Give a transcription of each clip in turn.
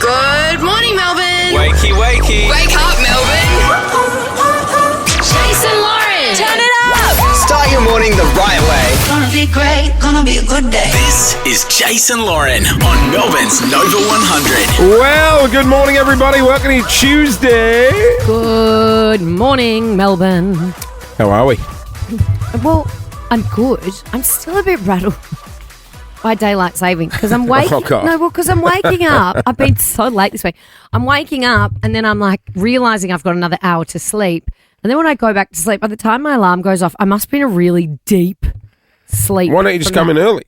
Good morning, Melbourne. Wakey, wakey. Wake up, Melbourne. Jason Lauren. Turn it up. Start your morning the right way. Gonna be great, gonna be a good day. This is Jason Lauren on Melbourne's Nova 100. Well, good morning, everybody. Welcome to Tuesday. Good morning, Melbourne. How are we? Well, I'm good. I'm still a bit rattled by daylight saving because I'm waking. Oh, God. No, well, because I'm waking up. I've been so late this week. I'm waking up and then I'm like realizing I've got another hour to sleep. And then when I go back to sleep, by the time my alarm goes off, I must be in a really deep sleep. Why don't you just come in early?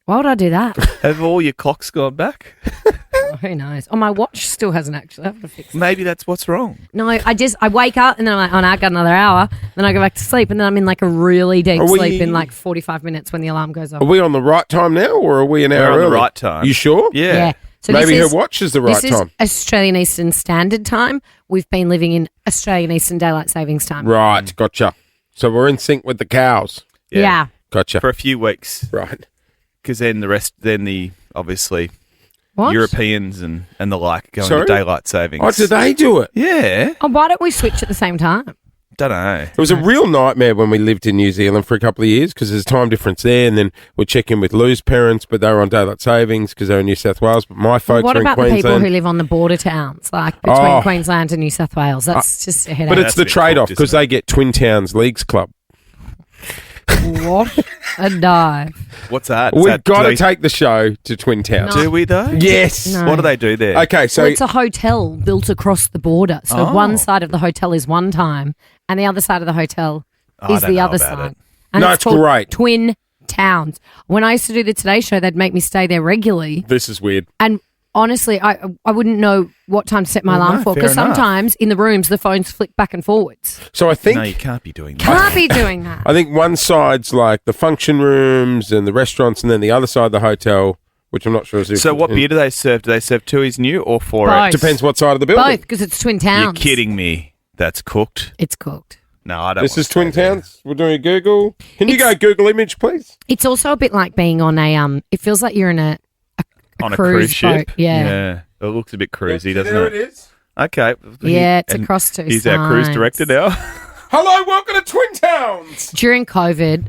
Why would I do that? Have all your clocks gone back? Oh, who knows? Oh, my watch still hasn't actually. I have to fix it. Maybe that's what's wrong. No, I wake up and then I'm like, oh no, I got another hour. Then I go back to sleep and then I'm in like a really deep sleep in like 45 minutes when the alarm goes off. Are we on the right time now, or are we an hour We're on the early? right time. You sure? Yeah. So Maybe this her watch is the right this time. is Australian Eastern Standard Time. We've been living in Australian Eastern Daylight Savings Time. Right, gotcha. So we're in sync with the cows. Yeah. Gotcha. For a few weeks. Right. Because then the obviously What? Europeans and the like going Sorry? to daylight savings. Oh, did they do it? Yeah. Oh, why don't we switch at the same time? Don't know. It was a real nightmare when we lived in New Zealand for a couple of years because there's time difference there, and then we'd check in with Lou's parents, but they were on daylight savings because they were in New South Wales. But my folks What are in about the people Queensland. who live on the border towns, like between Oh. Queensland and New South Wales? That's just a headache. But it's That's a the bit trade-off cooked, because isn't it? they get Twin Towns Leagues Club. What a dive. What's that? Is We've that- got do to take the show to Twin Towns. Do we though? Yes. No. What do they do there? Okay, so Well, it's a hotel built across the border. So Oh. one side of the hotel is one time and the other side of the hotel I is don't the know other about side. it. And No, it's it's called great. Twin Towns. When I used to do the Today Show, they'd make me stay there regularly. this is weird. And honestly, I wouldn't know what time to set my Well, alarm no, for fair because enough. sometimes in the rooms the phones flick back and forwards. So I think No, you can't be doing that. Can't be doing that. I think one side's like the function rooms and the restaurants, and then the other side the hotel, which I'm not sure is. So what beer do they serve? Do they serve Tooheys New or 4X? Both. Depends what side of the building. Both because it's Twin Towns. You're kidding me. That's cooked. It's cooked. No, I don't This wanna is Twin stay there. Towns. We're doing a Google. Can you go It's- Google image, please? It's also a bit like being on a it feels like you're in a On a cruise cruise ship? boat. Yeah. It looks a bit cruisy, doesn't there it? is. Okay. Yeah, it's And across two He's our cruise sides. director now. Hello, welcome to Twin Towns. During COVID,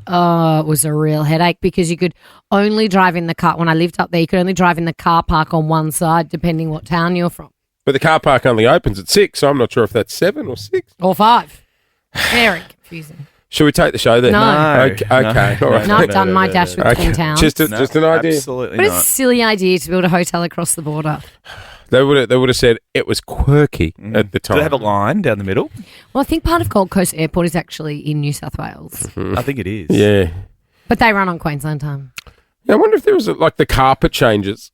it was a real headache because you could only drive in the car. When I lived up there, you could only drive in the car park on one side, depending what town you're from, But the car park only opens at 6, so I'm not sure if that's 7 or 6. or 5. Very confusing. Should we take the show then? No. Okay, okay. all right. No, I've done my dash with Okay. Twin Towns. Just an idea. Absolutely But it's a not. silly idea to build a hotel across the border. They would have said it was quirky at the Do time. they have a line down the middle? Well, I think part of Gold Coast Airport is actually in New South Wales, I think it is. Yeah. but they run on Queensland time. I wonder if there was like the carpet changes.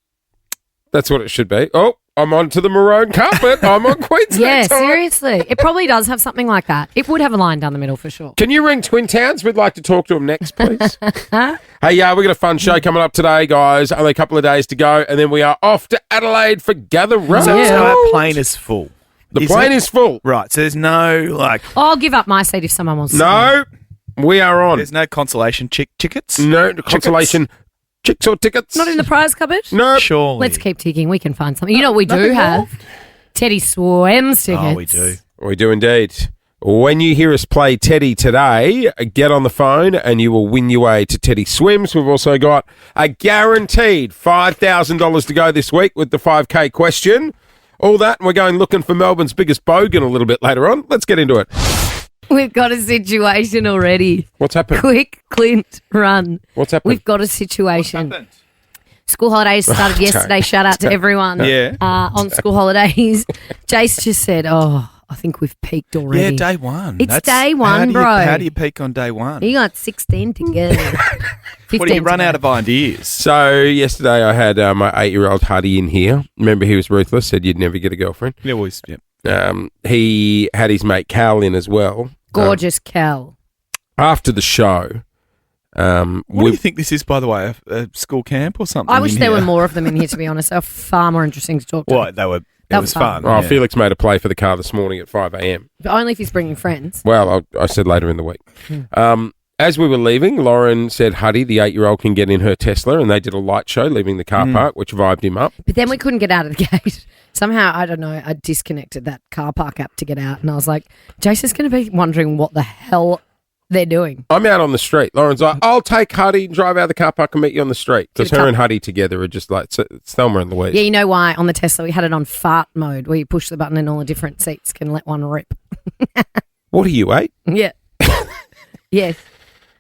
That's what it should be. Oh, I'm onto the maroon carpet. I'm on Queensland Yeah, time. seriously. It probably does have something like that. It would have a line down the middle for sure. Can you ring Twin Towns? We'd like to talk to them next, please. Hey, yeah, we got a fun show coming up today, guys. Only a couple of days to go, and then we are off to Adelaide for Gather Road. So, Yeah. so our plane is full. The plane is full. Right, so there's no, like, I'll give up my seat if someone wants to. No, we are on. there's no consolation tickets? No consolation chicks or tickets. Not in the prize cupboard? No. Surely. Let's keep ticking. We can find something. You know what we do Nothing have? Teddy Swims tickets. Oh, we do. We do indeed. When you hear us play Teddy today, get on the phone and you will win your way to Teddy Swims. We've also got a guaranteed $5,000 to go this week with the 5K question. All that, and we're going looking for Melbourne's biggest bogan a little bit later on. Let's get into it. We've got a situation already. What's happened? Quick, Clint, run. What's happened? We've got a situation. School holidays started yesterday. Shout out to everyone Yeah. on school holidays. Jace just said, I think we've peaked already. Yeah, day one. It's day one, how do you- bro. How do you peak on day one? You got 16 to go. 15 What do you run to go. out of ideas? So yesterday I had my 8-year-old Huddy in here. Remember he was ruthless, said you'd never get a girlfriend. Yeah, always. Yeah. He had his mate Cal in as well. Gorgeous Cal. After the show, What do you think this is, by the way? A school camp or something? I wish in there here? were more of them in here, to be honest. They're far more interesting to talk to. What? They were That It was was fun. Oh, yeah. Felix made a play for the car this morning at 5 a.m. But only if he's bringing friends. Well, I said later in the week. As we were leaving, Lauren said Huddy, the 8-year-old, can get in her Tesla, and they did a light show leaving the car park, which vibed him up. But then we couldn't get out of the gate. Somehow, I don't know, I disconnected that car park app to get out. And I was like, Jason's going to be wondering what the hell they're doing. I'm out on the street. Lauren's like, I'll take Huddy and drive out of the car park and meet you on the street. Because her and Huddy together are just like it's Thelma and Louise. Yeah, you know why? On the Tesla, we had it on fart mode where you push the button and all the different seats can let one rip. What are you, 8? Yeah. Yeah.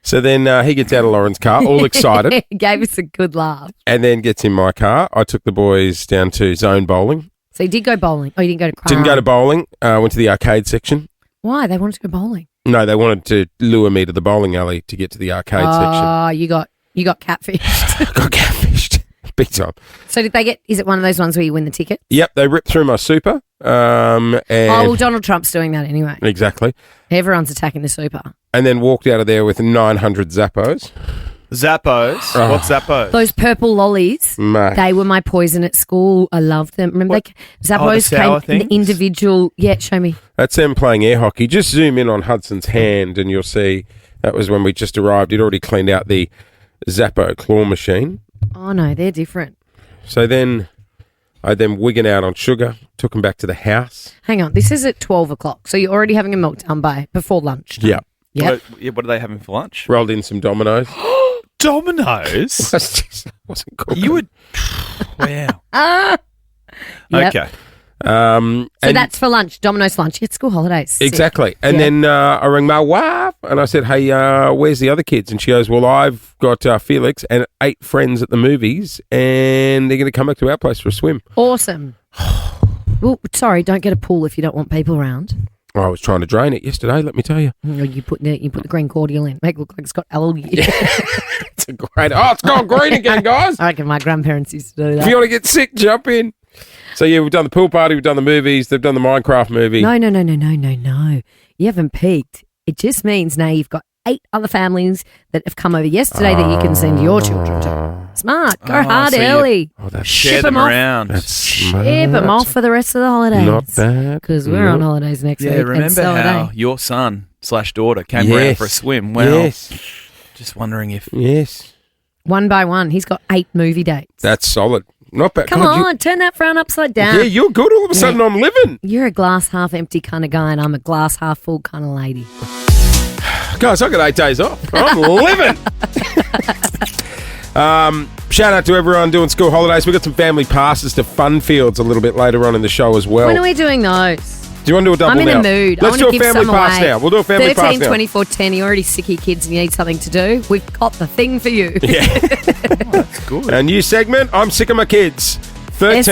So then he gets out of Lauren's car, all excited, He gave us a good laugh. and then gets in my car. I took the boys down to zone bowling. So you did go bowling. Oh, you didn't go to Crown. Didn't go to bowling. Went to the arcade section. Why? They wanted to go bowling. No, they wanted to lure me to the bowling alley to get to the arcade section. Oh, you got catfished. Got catfished. Big time. So did they get, is it one of those ones where you win the ticket? Yep, they ripped through my super. And Oh, well, Donald Trump's doing that anyway. exactly. Everyone's attacking the super. And then walked out of there with 900 Zappos. Zappos. What's Zappos? Those purple lollies, Mate. they were my poison at school. I loved them. Remember, What? Zappos sour came in things? individual. Yeah, show me. That's them playing air hockey. Just zoom in on Hudson's hand and you'll see that was when we just arrived. He'd already cleaned out the Zappo claw machine. Oh no, they're different. So then I wigging out on sugar, took him back to the house. Hang on, this is at 12 o'clock, so you're already having a meltdown before lunch. Yeah. Yep. What are they having for lunch? Rolled in some Dominoes. Dominoes. Wasn't cooking. You would. Wow. Yep. Okay. So and that's for lunch, Domino's lunch. It's school holidays. Sick. exactly. And Yeah. then I rang my wife and I said, hey, where's the other kids? And she goes, well, I've got Felix and 8 friends at the movies and they're going to come back to our place for a swim. Awesome. Well, sorry, don't get a pool if you don't want people around. I was trying to drain it yesterday, let me tell you. You put the green cordial in, make it look like it's got algae. It's a great. Oh, it's gone green again, guys. I reckon my grandparents used to do If that. you want to get sick, jump in. So yeah, we've done the pool party, we've done the movies, they've done the Minecraft movie. No. You haven't peaked. It just means now you've got 8 other families that have come over yesterday that you can send your children to. Smart. Go hard so you- early. Oh, that's Share them off. around. Ship them off for the rest of the holidays. Not bad. Because we're on holidays next Yeah, week. and remember so are how they. your son/daughter came around Yes. for a swim? Well, Yes. just wondering if. Yes. One by one, he's got 8 movie dates. That's solid. Not bad. Come God, on, turn that frown upside down. Yeah, you're good. All of a sudden, I'm living. You're a glass half empty kind of guy, and I'm a glass half full kind of lady. Guys, I got 8 days off. I'm living. Shout out to everyone doing school holidays. We've got some family passes to Funfields a little bit later on in the show as well. When are we doing those? Do you want to do a double I'm in now? a mood. Let's I do want a to give family some pass away. now. We'll do a family 13, pass now. 24, 10. You're already sick of your kids and you need something to do. We've got the thing for you. That's good. A new segment. I'm sick of my kids. 13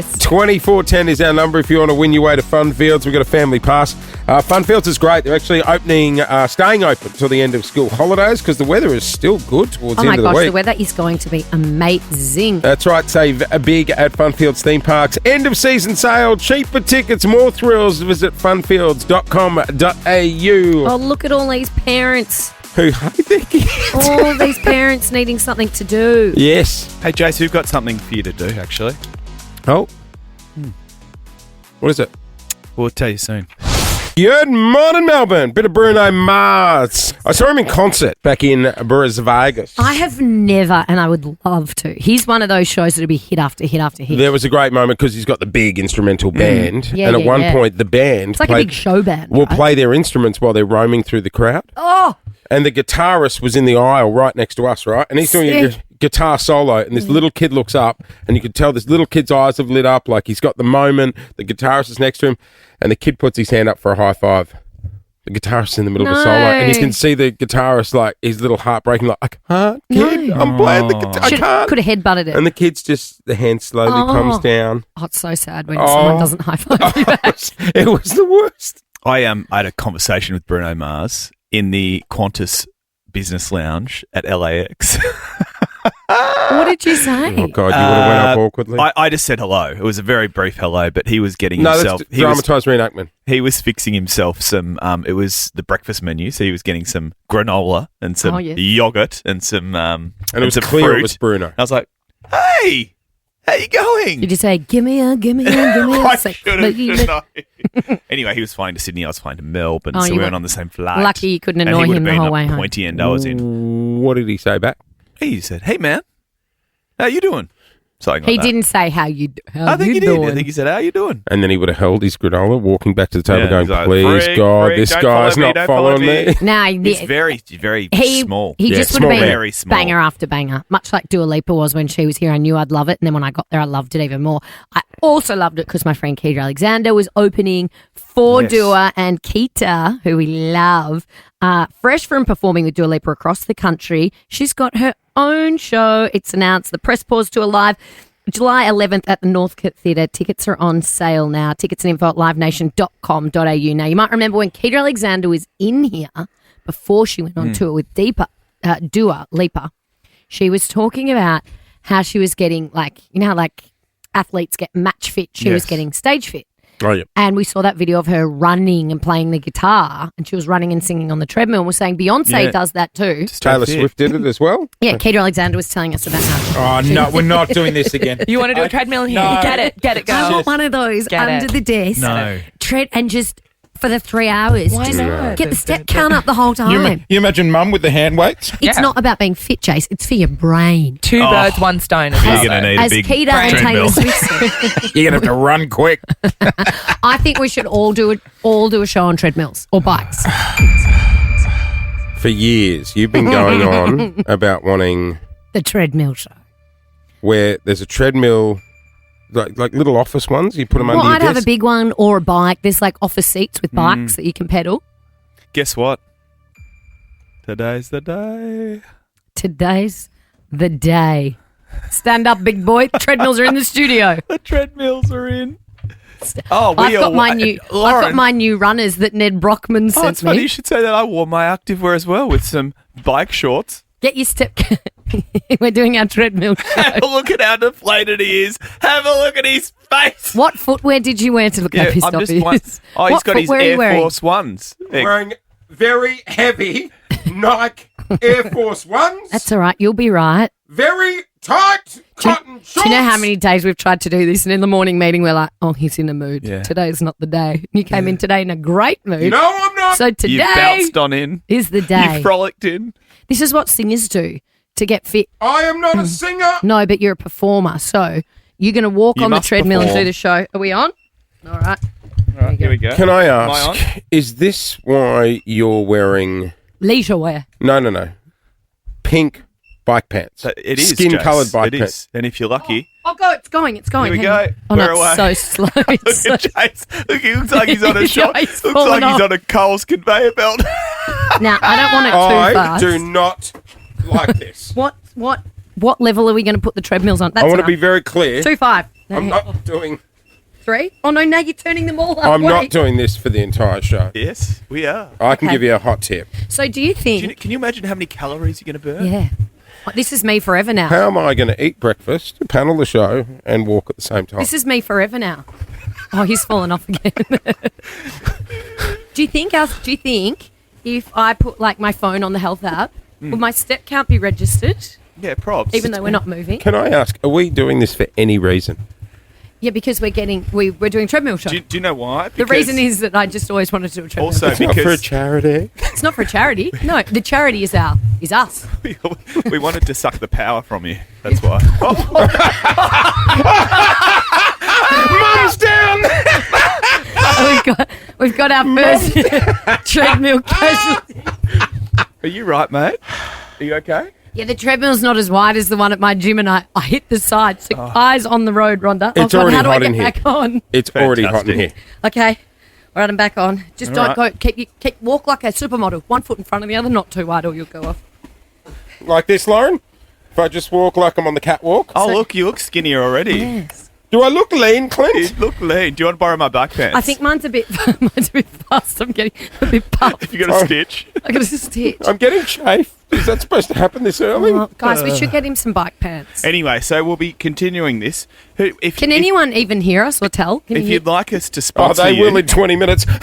SOS. 24 10 is our number if you want to win your way to Funfields. We've got a family pass. Funfields is great. They're actually staying open till the end of school holidays because the weather is still good towards Oh the my end of gosh, the the week. weather is going to be amazing. That's right. Save a big at Funfields theme parks. End of season sale. Cheaper tickets, more thrills. Visit funfields.com.au. Oh, look at all these parents. Who hate their kids. All these parents needing something to do. Yes. Hey, Jace, we've got something for you to do, actually. Oh. What is it? We'll tell you soon. Good morning, Melbourne. Bit of Bruno Mars. I saw him in concert back in Las Vegas. I have never, and I would love to. He's one of those shows that'll be hit after hit after hit. There was a great moment because he's got the big instrumental band, Yeah, and at yeah, one yeah. point the band It's like a big show band. will right? play their instruments while they're roaming through the crowd. Oh, And the guitarist was in the aisle right next to us, right? And he's doing a Sick. guitar solo, and this little kid looks up, and you could tell this little kid's eyes have lit up, like he's got the moment. The guitarist is next to him, and the kid puts his hand up for a high five. The guitarist's in the middle of a solo, and you No. can see the guitarist, like, his little heart breaking, like, I can't, kid. No. I'm playing the guitar. I can't. Could have headbutted it. And the kid's just, the hand slowly Oh. comes down. Oh, it's so sad when someone doesn't high five you back. It was the worst. I had a conversation with Bruno Mars in the Qantas Business Lounge at LAX. What did you say? Oh, God, you would have went up awkwardly. I just said hello. It was a very brief hello, but he was getting No, himself. that's dramatised reenactment. He was fixing himself some. It was the breakfast menu, so he was getting some granola and some Oh, yes. yogurt and some. And it was some clear fruit. it was Bruno. I was like, "Hey, How you going? Did you say, give me a, give me a, give me a? I sec- should have, baby? shouldn't I? Anyway, he was flying to Sydney. I was flying to Melbourne, Oh, so you we were- weren't on the same flight. Lucky you couldn't And annoy he would him have the been whole way up home. pointy end I was in. What did he say back? He said, "Hey man, how you doing?" Something like He that. didn't say how you I think you he did. doing. I think he said, "How you doing?" And then he would have held his granola, walking back to the table, Yeah, going, he's like, "Please, "Freak, God, freak, this don't guy's follow me, not don't follow following me." me." Nah, It's very he small. He Yeah, just would small have been very small. banger after banger, much like Dua Lipa was when she was here. I knew I'd love it, and then when I got there, I loved it even more. I also loved it because my friend Keita Alexander was opening for Yes. Dua, and Keita, who we love, fresh from performing with Dua Lipa across the country, she's got her own show. It's announced, the Press Pause Tour live July 11th at the Northcote Theatre. Tickets are on sale now. Tickets and info at livenation.com.au. Now, you might remember when Keita Alexander was in here before she went on tour with Dua Lipa, she was talking about how she was getting, like, you know how like athletes get match fit. She was Yes. getting stage fit. Oh, yeah. And we saw that video of her running and playing the guitar, and she was running and singing on the treadmill. And we're saying Beyonce Yeah. does that too. Taylor fit. Swift did it as well. Yeah, Keita Alexander was telling us about how. Oh, no, we're not doing this again. You want to do a treadmill here? No. Get it, I girl. want one of those Get under it. the desk. No. Tread and just for the 3 hours. Why just not? get the step count up the whole time. You imagine mum with the hand weights? It's Yeah. not about being fit, Chase. It's for your brain. Two birds, one stone. As You're well, going to though. need a As big Keita and Taylor treadmill. Swift said, You're going to have to run quick. I think we should all do a show on treadmills or bikes. For years, you've been going on about wanting The treadmill show. where there's a treadmill, like little office ones. You put them Well, under your I'd have a desk. big one or a bike. There's like office seats with bikes that you can pedal. Guess what? Today's the day. Today's the day. Stand up, big boy. Treadmills are in the studio. The treadmills are in. Oh, I've got my new runners that Ned Brockman Oh, sent it's funny me. you should say that. I wore my activewear as well with some bike shorts. Get your step. We're doing our treadmill show. Have a look at how deflated he is. Have a look at his face. What footwear did you wear to look how pissed I'm off just he one- is? Oh, he's What got his footwear are you Air wearing? Force Ones. Wearing very heavy Nike Air Force Ones. That's all right. You'll be right. very tight cotton shorts. Do you know how many days we've tried to do this? And in the morning meeting, we're like, oh, he's in a mood. Yeah. Today's not the day. And you came in today in a great mood. No, I'm not. So You today bounced on in. is the day. You frolicked in. This is what singers do to get fit. I am not a singer. No, but you're a performer. So you're going to walk You on the must treadmill and do perform. the show. Are we on? All right. All right, here we go. Can I Am I ask, is this why you're wearing... Leisure wear. No. Pink bike pants. It is Skin-coloured Jace. bike It pants. is. And if you're lucky, Oh, go. It's going. It's going. Here we Hang go. on. Oh, no, We're it's away. so slow. look It's so... at Jace. Look, he looks like he's on a shop. He's Looks falling like he's off. on a Coles conveyor belt. Now, I don't want it too I fast. do not like this. What level are we going to put the treadmills on? That's I want to enough. be very clear. 2.5. I'm not doing... 3. Oh, no, now you're turning them all up. I'm not Wait. doing this for the entire show. Yes, we are. I can Okay. give you a hot tip. So do you think... Can you imagine how many calories you're going to burn? Yeah. Well, this is me forever now. How am I going to eat breakfast, panel the show, and walk at the same time? This is me forever now. Oh, he's fallen off again. Do you think if I put like my phone on the health app, would my step count be registered? Yeah, props. Even though we're not moving? Can I ask, are we doing this for any reason? Yeah, because we're doing treadmill show. Do you know why? The reason is that I just always wanted to do a treadmill. Also- It's not for a Because- charity. It's not for a charity. No, the charity is us. we wanted to suck the power from you. That's why. Mum's down! We've got our first treadmill casualty. Are you right, mate? Are you okay? Yeah, the treadmill's not as wide as the one at my gym, and I hit the side. So eyes on the road, Rhonda. It's God, already how do I hot get in here. back on? It's already hot in Fantastic. here. Okay. All right, I'm back on. Just All don't right. go. Keep walk like a supermodel. One foot in front of the other, not too wide, or you'll go off. Like this, Lauren? If I just walk like I'm on the catwalk? Oh, look, you look skinnier already. Yes. Do I look lean, You Clint? look lean. Do you want to borrow my back pants? I think mine's a bit fast. I'm getting a bit puffed. If you got a stitch. I got a stitch. I'm getting chafe. Is that supposed to happen this early? Oh, guys, we should get him some bike pants. Anyway, so we'll be continuing this. If, Can anyone even hear us or tell? Can If you you'd like us to Oh, sponsor they you, will in 20 minutes. we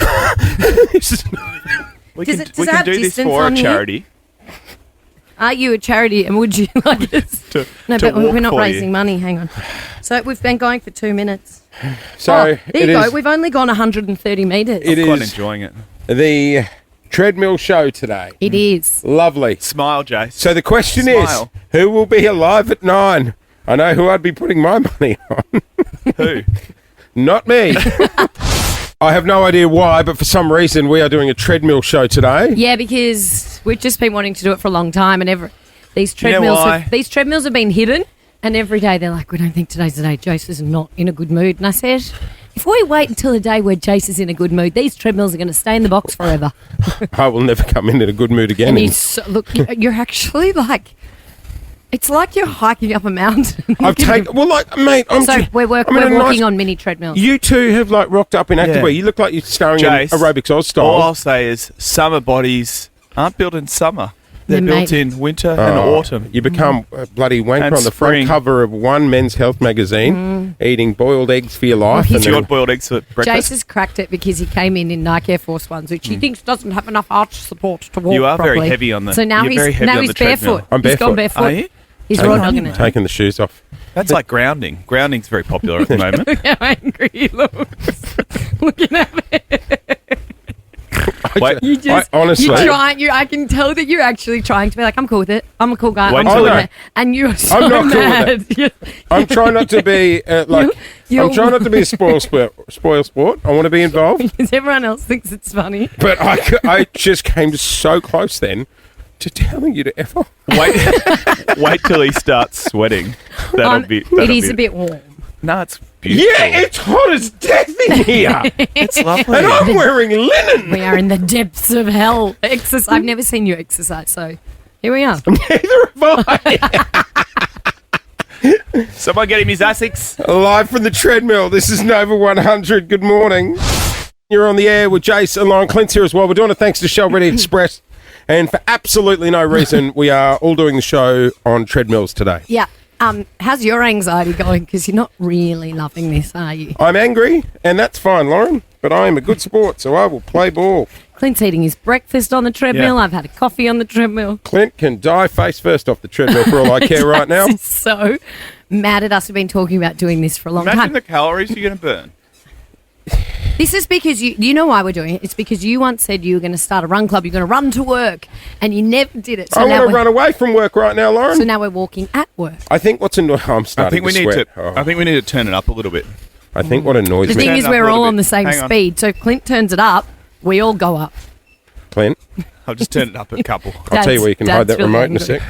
Does can, it we can have do this distance for a on here? charity. Are you a charity and would you like us? No, to but we're walk not for you. raising money. Hang on. So we've been going for 2 minutes. So There it you go. is We've only gone 130 metres. It Quite is enjoying it. the treadmill show today. It is. Lovely. Smile, Jace. So the question Smile. is, who will be alive at 9? I know who I'd be putting my money on. Who? Not me. I have no idea why, but for some reason we are doing a treadmill show today. Yeah, because we've just been wanting to do it for a long time, and these You know treadmills, why? these treadmills have been hidden, and every day they're like, "We don't think today's the day. Jace is not in a good mood." And I said, "If we wait until the day where Jace is in a good mood, these treadmills are going to stay in the box forever." I will never come in a good mood again. And you're actually like, it's like you're hiking up a mountain. I've taken, well, like, mate, I'm So just, we're I'm in a walking nice- on mini treadmills. You two have, like, rocked up in activewear. Yeah. You look like you're starring in Jace, Aerobics Oz All style. I'll say is summer bodies aren't built in summer. They're They're built made- in winter and autumn. You become a bloody wanker And on the front spring. cover of one Men's Health magazine, eating boiled eggs for your life. he's and Do you then- want boiled eggs for Jace breakfast? has cracked it because he came in Nike Air Force Ones, which he thinks doesn't have enough arch support to walk You are very properly. heavy on the- So now you're he's very heavy now on he's the treadmill. barefoot. I'm He's gone barefoot. barefoot. Are you? He's taking, raw dogging it. taking the shoes off. That's like grounding. Grounding's very popular at the moment. Look how angry he looks. Looking at me. Wait, You just, honestly, you're trying. I can tell that you're actually trying to be like, I'm cool with it. I'm a cool guy. Wait I'm till cool you- with it. And you're so I'm not cool with mad. I'm trying not to be You- I'm trying not to be a spoil sport. I want to be involved, Because everyone else thinks it's funny. but I just came so close then to telling you to F off. wait till he starts sweating. It is a bit warm. No, it's beautiful. Yeah, it's hot as death in here, It's lovely. and I'm wearing linen. We are in the depths of hell. I've never seen you exercise, so here we are. Neither have I. Someone get him his Asics. Live from the treadmill. This is Nova 100. Good morning. You're on the air with Jace and Lauren Clint's here as well. We're doing it thanks to Shell Ready Express, and for absolutely no reason, we are all doing the show on treadmills today. Yeah. How's your anxiety going? Because you're not really loving this, are you? I'm angry, and that's fine, Lauren, but I am a good sport, so I will play ball. Clint's eating his breakfast on the treadmill. Yeah. I've had a coffee on the treadmill. Clint can die face first off the treadmill for all I care right now. He's so mad at us. We've been talking about doing this for a long Imagine time. the calories you're going to burn. This is because you know why we're doing it. It's because you once said you were going to start a run club. You're going to run to work, and you never did it. So I now want to we're- run away from work right now, Lauren. So now we're walking at work. I think what's annoying... I'm I starting think we to need sweat. to. I think we need to turn it up a little bit. I think what annoys The me... thing is, up a we're little all on bit. the same Hang on. speed. So Clint turns it up, we all go up. Clint, I'll just turn it up a couple. I'll tell you where you can hide that Dad's remote in a really sec.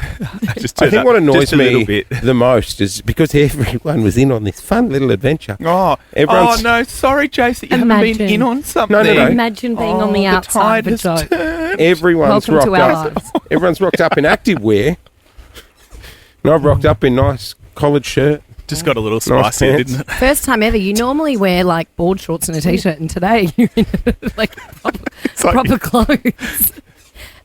Just I turn it think up what annoys just a little me bit. the most is because everyone was in on this fun little adventure. Oh, Everyone's- no! Sorry, Jace, that you haven't Imagine. been in on something. No. Imagine being on the outside tide of a has joke. turned. Everyone's Welcome to rocked our up. lives. Everyone's rocked up in activewear. And I've rocked up in nice collared shirt. Just got a little Nice spicy, pants. didn't it? First time ever. You normally wear like board shorts and a t-shirt, and today you're in like proper clothes.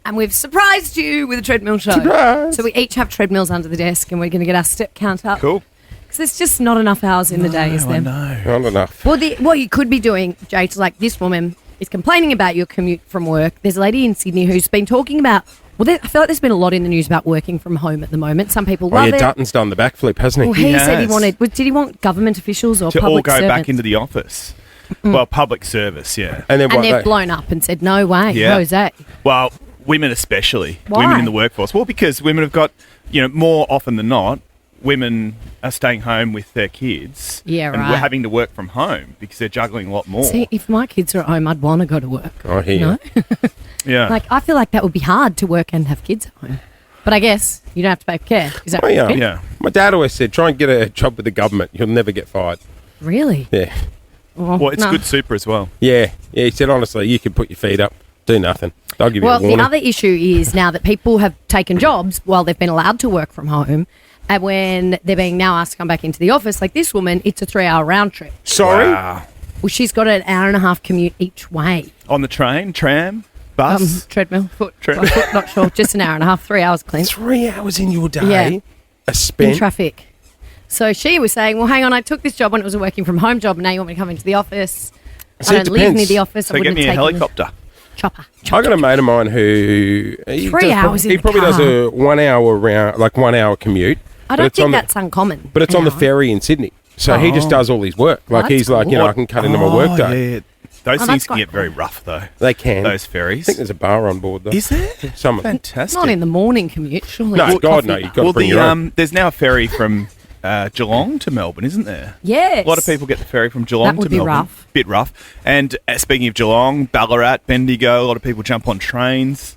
And we've surprised you with a treadmill show. Surprise. So we each have treadmills under the desk, and we're going to get our step count up. Cool. Because there's just not enough hours in the day, is there? Not enough. Well, what you could be doing, Jake, is like this woman is complaining about your commute from work. There's a lady in Sydney who's been talking about. Well, I feel like there's been a lot in the news about working from home at the moment. Some people Oh, love yeah, it. Dutton's done the backflip, hasn't Well, he? he said he has. wanted. Did he want government officials or To all public go servants? back into the office. Well, public service, yeah. And then and what? they've they- blown up and said, no way, Yeah. Jose. Well, women especially. Why? Women in the workforce. Well, because women have got, more often than not, women are staying home with their kids. Yeah, and right. we're having to work from home because they're juggling a lot more. See, if my kids are at home, I'd want to go to work. I hear No? you. yeah. Like, I feel like that would be hard to work and have kids at home. But I guess you don't have to pay for care. Is that Oh, yeah. right? yeah. My dad always said, try and get a job with the government. You'll never get fired. Really? Yeah. Well, it's no. good super as well. Yeah. He said, honestly, you can put your feet up, do nothing. They'll give Well, you a the warning. other issue is now that people have taken jobs while they've been allowed to work from home, and when they're being now asked to come back into the office, like this woman, it's a 3-hour round trip. Sorry? Wow. Well, she's got an hour and a half commute each way. On the train, tram, bus. Treadmill, foot, Tre- by foot, not sure. Just an hour and a half, 3 hours, Clint, 3 hours in your day Yeah. are in spent. traffic. So she was saying, well, hang on, I took this job when it was a working from home job. Now you want me to come into the office. See, I it don't live near depends. the office. so I get wouldn't me a have taken helicopter. Chopper. I got a mate of mine who he 3 does- hours in He the probably does car. a 1 hour round, like 1 hour commute. I but don't it's on think the- that's uncommon. But it's on the An hour. ferry in Sydney, so he just does all his work. Like that's he's like, cool. you know, I can cut into my work day. Yeah. Those Oh, things that's can get quite very rough, though. They can. Those I ferries. think there's a bar on board though. Is there? Some of them. Fantastic. Not in the morning commute, surely. No, it's God, coffee no, bar. you've got to bring your own. There's now a ferry from Geelong to Melbourne, isn't there? Yes. A lot of people get the ferry from Geelong That would to be Melbourne. rough. Bit rough. And speaking of Geelong, Ballarat, Bendigo, a lot of people jump on trains.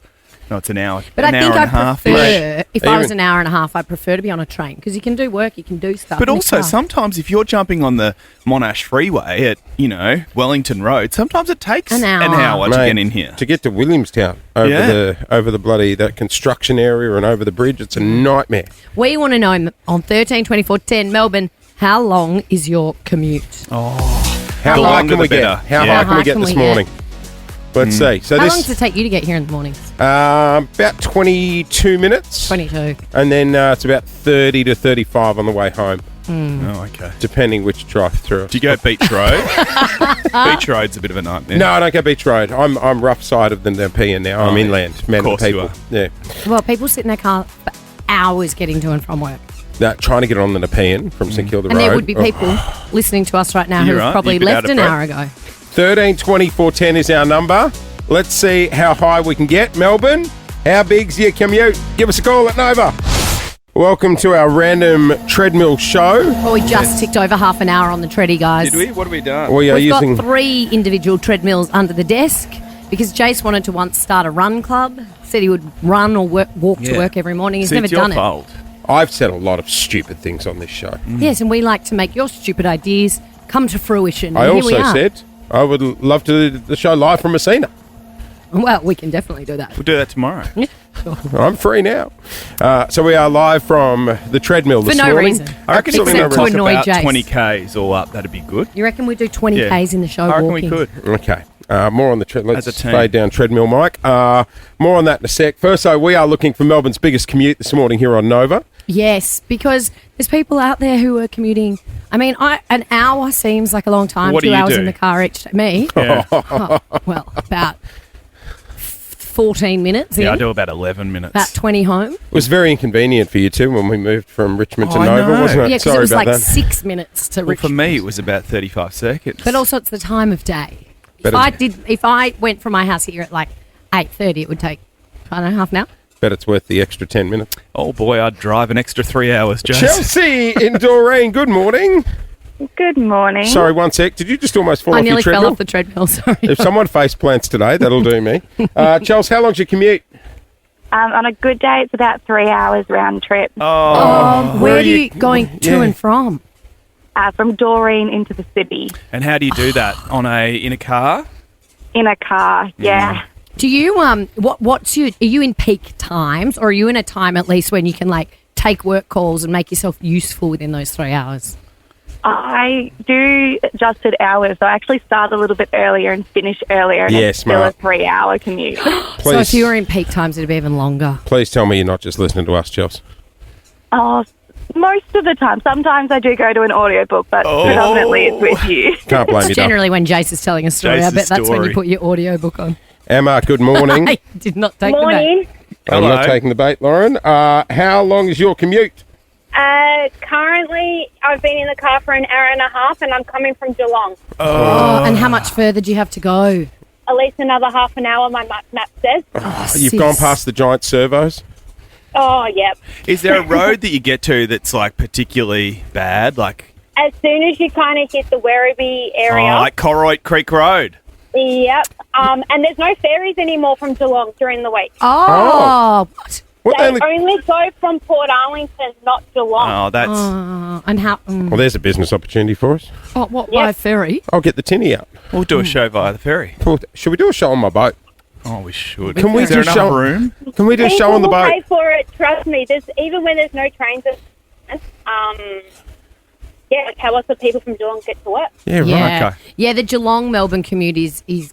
No, it's an hour. But an I think hour I and a half. prefer, if I was Even- an hour and a half, I'd prefer to be on a train because you can do work, you can do stuff. But in the also, car. sometimes if you're jumping on the Monash Freeway at, Wellington Road, sometimes it takes An hour. to Mate, get in here. to get to Williamstown over the bloody that construction area and over the bridge. It's a nightmare. We want to know on 13 24 10 Melbourne, how long is your commute? How The high longer can we the get? better. How Yeah. high can we get How high this can we morning? Let's see. So How long this does it take you to get here in the mornings? about 22 minutes, 22. and then it's about 30 to 35 on the way home, Oh, okay. depending which drive-through. Do you go Beach Road? Beach Road's a bit of a nightmare. No, I don't go Beach Road. I'm rough side of the Nepean now. I'm Oh, yeah. inland, man Of of course the you people. are. Yeah. Well, people sit in their car for hours getting to and from work. Now, trying to get on the Nepean from St Kilda And Road. there would be Oh. people listening to us right now You're who've right, probably you've been left out of an breath. hour ago. 13 24 10 is our number. Let's see how high we can get. Melbourne, how big's your commute? Give us a call at Nova. Welcome to our random treadmill show. Well, we just ticked over half an hour on the treadie, guys. Did we? What have we done? We are We've using. got 3 individual treadmills under the desk because Jace wanted to once start a run club. Said he would run or walk to Yeah. work every morning. He's See, never it's your done it. fault. I've said a lot of stupid things on this show. Yes, and we like to make your stupid ideas come to fruition. I And here we also are. said I would love to do the show live from Messina. Well, we can definitely do that. We'll do that tomorrow. I'm free now. So we are live from the treadmill For this no morning. reason. I reckon Except if we to knock annoy about Jace. 20 Ks all up, that'd be good. You reckon we do 20 Yeah. Ks in the show I reckon walking? we could. Okay. More on the treadmill. Let's As a team. fade down treadmill, Mike. More on that in a sec. First, though, we are looking for Melbourne's biggest commute this morning here on Nova. Yes, because there's people out there who are commuting. I mean, an hour seems like a long time. What do 2 you hours do? in the car each day. Me? Yeah, Oh, well, about 14 minutes yeah I in. do about 11 minutes. About 20 home. It was very inconvenient for you, too, when we moved from Richmond to Oh, I Nova, know. wasn't it? Yeah, because Sorry it was about like that. 6 minutes to Well, reach. for me, it was about 35 seconds. But also, it's the time of day. But If I went from my house here at like 8:30, it would take, I don't know, half an hour. Bet it's worth the extra 10 minutes. Oh boy, I'd drive an extra 3 hours, Jace. Chelsea in Doreen, good morning. Good morning. Sorry, one sec. Did you just almost fall I off your nearly fell treadmill? off the treadmill. Sorry. If someone face plants today, that'll do me. Chelsea, how long's your commute? On a good day, it's about 3 hours round trip Where are you going to Yeah. and from? from Doreen into the city And how do you do that? In a car? in a car. Yeah. Do you what's your? Are you in peak times, or are you in a time at least when you can like take work calls and make yourself useful within those 3 hours? I do adjusted hours. So I actually start a little bit earlier and finish earlier. And Yeah, it's still smart. a 3 hour commute. So if you were in peak times, it'd be even longer. Please tell me you're not just listening to us, Chelsea. Most of the time. Sometimes I do go to an audiobook, but predominantly it's with you. Can't blame you, It's Dom. generally when Jace is telling a story. I Jace's bet that's when you story. put your audiobook on. Emma, good morning. I did not take the bait. Morning. I'm not Hello. taking the bait, Lauren. How long is your commute? Currently, I've been in the car for an hour and a half, and I'm coming from Geelong. Oh, and how much further do you have to go? At least another half an hour, my map says. You've Sis. gone past the giant servos. Oh, yep. Is there a road that you get to that's like particularly bad? Like, As soon as you kind of hit the Werribee area, like Corroit Creek Road? yep. And there's no ferries anymore from Geelong during the week. Oh, what? What They only- only go from Port Arlington, not Geelong. Oh, that's... And how? Well, there's a business opportunity for us. Oh, what? By Yep. ferry? I'll get the tinny out. We'll do a show via the ferry. Should we do a show on my boat? Oh, we should. Can we Is there do enough show- room? Can we do a show People on the will boat? pay for it. Trust me. Even when there's no trains, like how else do people from Geelong get to work? Yeah, right. Yeah, okay. yeah. The Geelong Melbourne commute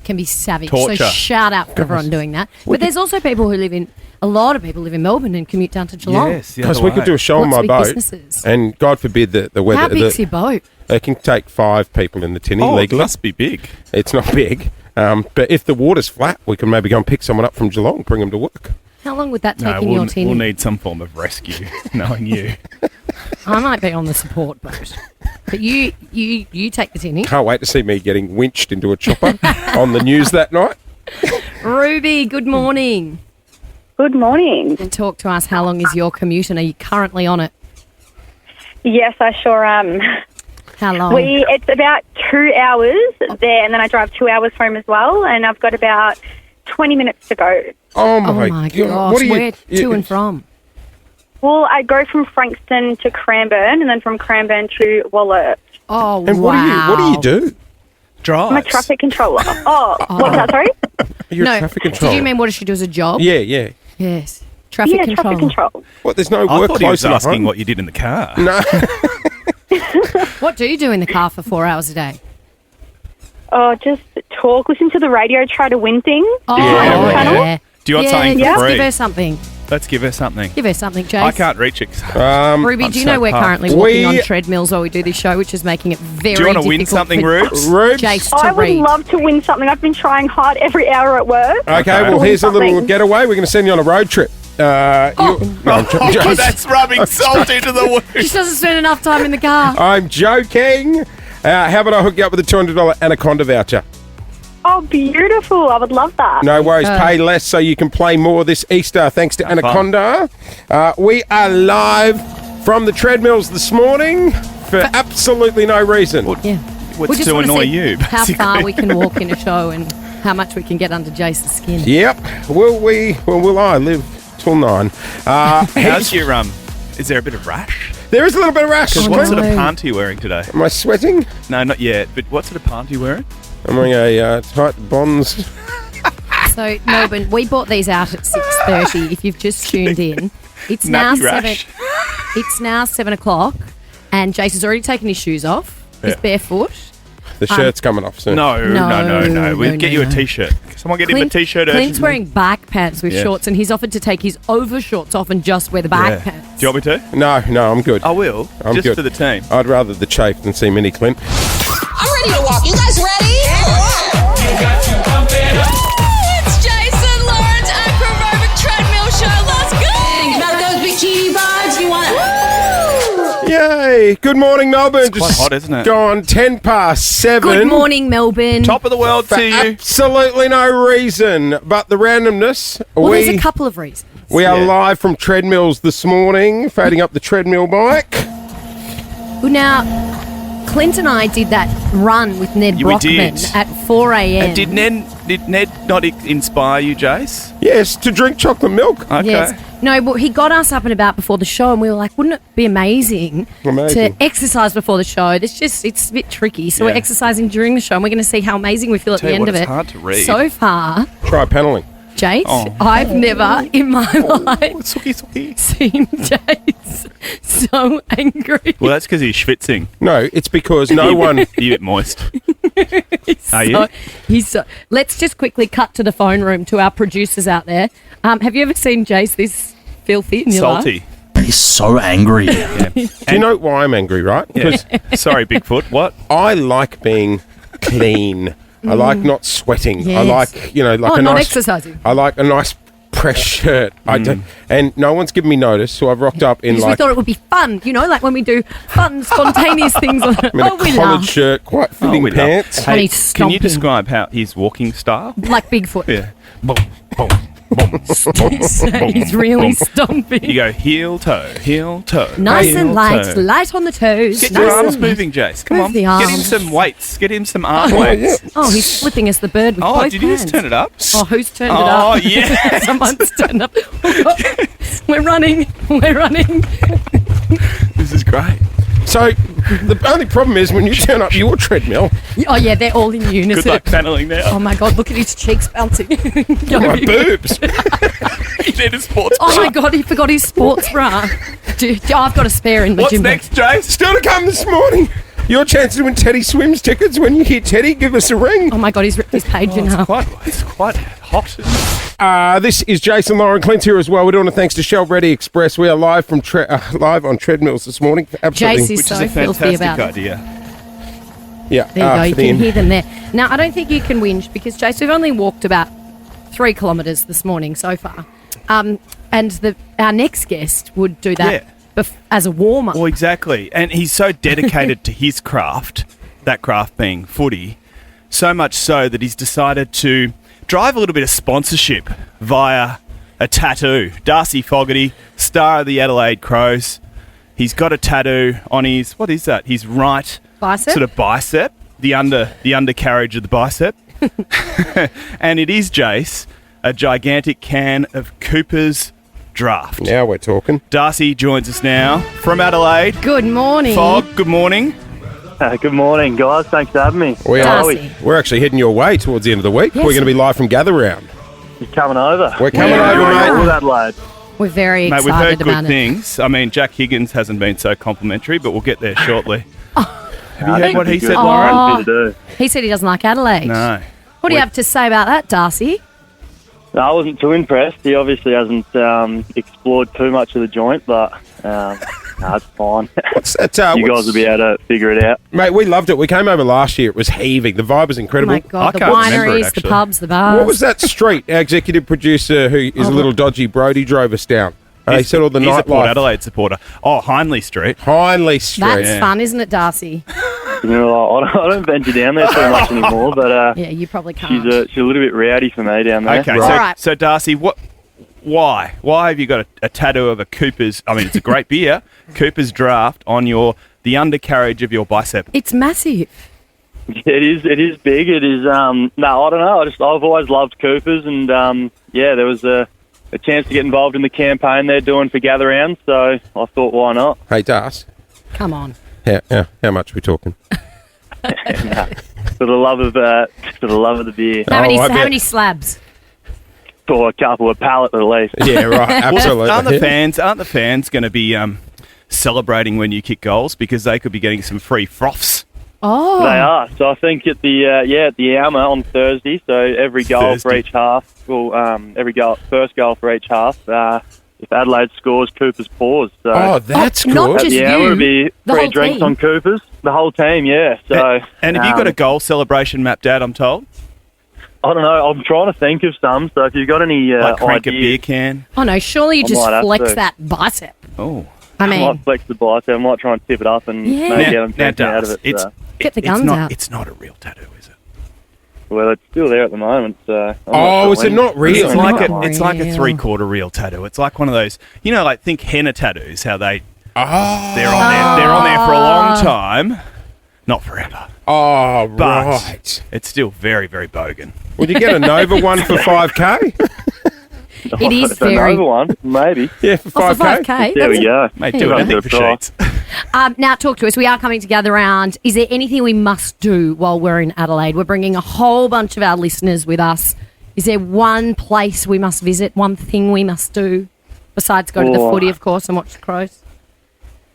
can be savage. So Torture. shout out for everyone doing that. But there's also people who live in. A lot of people live in Melbourne and commute down to Geelong. Yes, the Because other we could way. do a show on Lots my of big boat, businesses. and God forbid the weather. How big's your boat? It can take 5 people in the tinny Oh, it legally. must be big. It's not big. But if the water's flat, we can maybe go and pick someone up from Geelong, bring them to work. How long would that take No, in your team? we'll need some form of rescue, knowing you. I might be on the support boat. But you take the tinny. Can't wait to see me getting winched into a chopper on the news that night. Ruby, good morning. Good morning. And talk to us. How long is your commute, and are you currently on it? Yes, I sure am. How long? It's about 2 hours there, and then I drive 2 hours home as well, and I've got about 20 minutes to go. Oh, Oh my my God. gosh, What are you... where to and from? Well, I go from Frankston to Cranbourne, and then from Cranbourne to Wallert. Oh, And wow. what do you do? Drive. I'm a traffic controller. What's that, sorry? You're a No, traffic controller. did you mean what does she do as a job? Yeah. Yes. Traffic control. Traffic control. What, there's no I work thought he was close enough asking home? what you did in the car. No. What do you do in the car for 4 hours a day? Oh, just talk, listen to the radio, try to win things. Oh, Yeah. Do you want yeah, something let's for free? give her something. Let's give her something. Give her something, Jace. I can't reach it. Ruby, I'm do you so know we're pumped. currently walking on treadmills while we do this show, which is making it very Do you want to win difficult something, for Rubes? Jace to I would read. love to win something. I've been trying hard every hour at work. Okay, well, Win here's a little something. getaway. We're going to send you on a road trip. No, I'm joking. Oh, that's rubbing salt into the wound. She doesn't spend enough time in the car. I'm joking. How about I hook you up with a $200 Anaconda voucher? Oh, beautiful. I would love that. No worries. Pay less so you can play more this Easter thanks to Anaconda. We are live from the treadmills this morning for absolutely no reason. Yeah. What's We just to wanna annoy see you, how basically. far we can walk in a show and how much we can get under Jace's skin. Yep. Will I live till 9? How's your is there a bit of rash? There is a little bit of rash. Because what sort of no. pant are you wearing today? Am I sweating? No, not yet. But what sort of pant are you wearing? I'm wearing a tight Bonds. So, Melbourne, we bought these out at 6:30. If you've just tuned in, it's now Nappy rash. 7. It's now 7 o'clock, and Jace has already taken his shoes off. He's barefoot. The shirt's coming off soon. No. We'll get you a no. T-shirt. Someone get him a T-shirt. Clint's urgently. wearing back pants with Yeah. shorts, and he's offered to take his overshorts off and just wear the back Yeah. pants. Do you want me to? No, I'm good. I will. I'm just good. for the team. I'd rather the chafe than see Mini Clint. I'm ready to walk. You guys ready? It's Jason Lawrence Acrobatic Treadmill Show. Let's go. Think about those bikini vibes. You want Yay! Good morning, Melbourne. It's quite hot, isn't it? Gone 7:10. Good morning, Melbourne. Top of the world For to you. absolutely no reason but the randomness. Well, there's a couple of reasons. We are Yeah. live from treadmills this morning, fading up the treadmill bike. Well, now, Clint and I did that run with Ned Yeah, we Brockman did. at 4 a.m. And did Ned not inspire you, Jace? Yes, to drink chocolate milk. Okay. Yes. No, but he got us up and about before the show, and we were like, wouldn't it be amazing, Amazing. to exercise before the show? It's a bit tricky. So Yeah. we're exercising during the show, and we're going to see how amazing we feel at Tell the you end what, of it's it. hard to read. So far, Try paneling. Jace, Oh. I've never in my life Suki. seen Jace so angry. Well, that's because he's schwitzing. No, it's because no one. You're a bit moist. Are you? Let's just quickly cut to the phone room to our producers out there. Have you ever seen Jace this filthy in your Salty. He's so angry. Yeah. Do you know why I'm angry, right? Because Sorry, Bigfoot. What? I like being clean. I like not sweating. I Yes. like, like Oh, a not nice exercising. I like a nice press shirt. I do, and no one's given me notice, so I've rocked up in Because we like thought it would be fun, like when we do fun, spontaneous things. I'm in a we collared laugh. shirt, quite fitting we love- pants. And he's Can you stomping. describe how his walking style? Like Bigfoot. Yeah. Boom, boom, boom, He's really stomping. You go heel toe. Nice heel and light, toe. light on the toes. Get nice your and arms light. moving, Jace. Come Move on. the Get him arms. some weights. Get him some arm weights. Oh, he's flipping us the bird with Oh, both did you just hands. turn it up? Oh, who's turned it Oh, up? yeah. Someone's turned up. We're running. This is great. So the only problem is when you turn up your treadmill, Oh, yeah, they're all in unison. Good luck paneling now. Oh, my God, look at his cheeks bouncing. my boobs. He did a sports Oh, bra. my God, he forgot his sports bra. Dude, I've got a spare in the What's gym bag. next, Jace? Still to come this morning. Your chance to win Teddy Swims tickets. When you hear Teddy, give us a ring. Oh, my God, he's ripped his page in half. It's quite hot. Isn't it? This is Jason Lauren Clint here as well. We're doing it thanks to Shell Ready Express. We are live from live on treadmills this morning. Absolutely. Jace is Which so is a filthy fantastic about it. idea. Yeah. There you go. You for the can hear them there. Now, I don't think you can whinge because, Jace, we've only walked about 3 kilometres this morning so far. And our next guest would do that as a warm-up. Well, exactly. And he's so dedicated to his craft, that craft being footy, so much so that he's decided to drive a little bit of sponsorship via a tattoo. Darcy Fogarty, star of the Adelaide Crows. He's got a tattoo on his, what is that? His right Bicep? sort of bicep, the undercarriage of the bicep. And it is, Jace, a gigantic can of Cooper's Draft. Now we're talking. Darcy joins us now from Adelaide. Good morning. Fog, good morning. Good morning, guys. Thanks for having me. We're actually heading your way towards the end of the week. Yes. We're going to be live from Gather Round. You're coming over. We're coming over, mate. All Adelaide. We're very Mate, excited we've heard about good it. things. I mean, Jack Higgins hasn't been so complimentary, but we'll get there shortly. Have you Nah, heard what he good. said, Oh. Lauren? Good to do. He said he doesn't like Adelaide. No. What do you have to say about that, Darcy? No, I wasn't too impressed. He obviously hasn't explored too much of the joint, but it's fine. What's that? You guys will be able to figure it out. Mate, we loved it. We came over last year. It was heaving. The vibe was Oh incredible. my God, the can't remember it, wineries, the actually. pubs, the bars. What was that street? Our executive producer, who is a little dodgy, Brody, drove us down. He said all the He's a Port nightlife. Adelaide supporter. Oh, Hindley Street. Hindley Street. That's fun, isn't it, Darcy? You know, I don't venture down there too much anymore, but Yeah, you probably can't. she's a little bit rowdy for me down there. Okay, All so, right. so Darcy, why have you got a tattoo of a Cooper's, I mean, it's a great beer, Cooper's Draft on the undercarriage of your bicep? It's massive. It is big. It is. No, I don't know. I've always loved Coopers, and there was a chance to get involved in the campaign they're doing for Gather Round, so I thought, why not? Hey, Das, Come on. how much are we talking? For the love of the beer, How many, I how bet. many slabs? or a couple of pallets at least. Yeah, right, absolutely. Aren't the fans going to be celebrating when you kick goals because they could be getting some free froths? Oh. They are. So I think at the Alma on Thursday. So every goal for each half. Well, first goal for each half. If Adelaide scores, Cooper's paws. So Oh, that's Oh, not good. just yeah, you, it'll be the free whole drinks team. on Cooper's. The whole team, yeah. So And have you got a goal celebration mapped out, I'm told? I don't know. I'm trying to think of some. So if you've got any Like crank a beer ideas, can? Oh, no, surely you I just might have flex to. that bicep. Oh. I I mean, might flex the bicep. I might try and tip it up and Yeah. maybe get them Now, taken out of Daz, it. So. Get the it's guns not, out. It's not a real tattoo, is it? Well, it's still there at the moment. So I'm not Oh, sure is it when. not real? It's not like a real. 3/4 real tattoo. It's like one of those, like think henna tattoos, how they're Oh, on there for a long time, not forever. oh, But right. it's still very, very bogan. Would you get a Nova one for 5K? It is If I know very- the one, maybe. Yeah, for Oh, 5K. for 5K. There we go. Mate, There do you anything go. for sheets. Now, talk to us. We are coming together around. Is there anything we must do while we're in Adelaide? We're bringing a whole bunch of our listeners with us. Is there one place we must visit, one thing we must do, besides go to the Oh. footy, of course, and watch the Crows?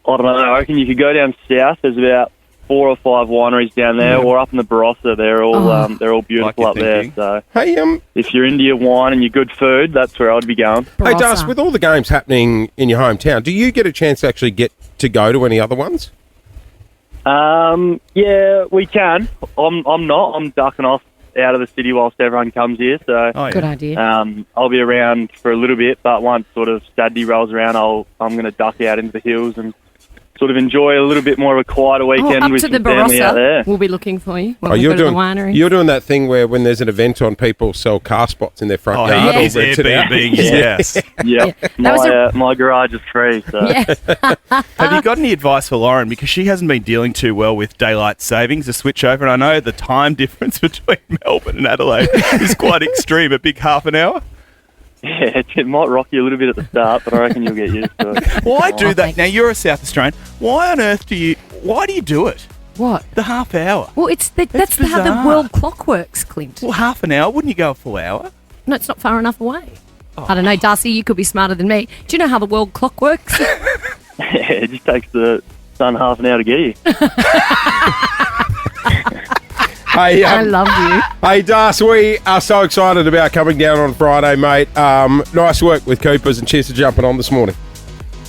I don't know. I reckon you could go down south. There's about 4 or 5 wineries down there, or up in the Barossa. They're all beautiful Like up you're there. thinking. So Hey, if you're into your wine and your good food, that's where I'd be going. Hey, Das, Barossa. with all the games happening in your hometown, do you get a chance to actually get to go to any other ones? Yeah, we can. I'm not. I'm ducking off out of the city whilst everyone comes here. So Oh, yeah. Good idea. I'll be around for a little bit, but once sort of Saturday rolls around, I'm going to duck out into the hills and sort of enjoy a little bit more of a quieter weekend up with to the some family out there. Barossa. We'll be looking for you when Oh, we you're go to doing the winery. you're doing that thing where when there's an event on, people sell car spots in their front Oh, yard. he's or rent it out. Airbnb his house. Yep. That was My garage is free. So. Yeah. Have you got any advice for Lauren? Because she hasn't been dealing too well with daylight savings, a switch over. And I know the time difference between Melbourne and Adelaide is quite extreme, a big half an hour. Yeah, it might rock you a little bit at the start, but I reckon you'll get used to it. Why do that? Now, you're a South Australian. Why on earth do you do it? What? The half hour. Well, that's how the bizarre. world clock works, Clint. Well, half an hour. Wouldn't you go a full hour? No, it's not far enough away. I don't know, Darcy, you could be smarter than me. Do you know how the world clock works? Yeah, it just takes the sun half an hour to get you. Hey, I love you. hey, Das, we are so excited about coming down on Friday, mate. Nice work with Coopers, and cheers for jumping on this morning.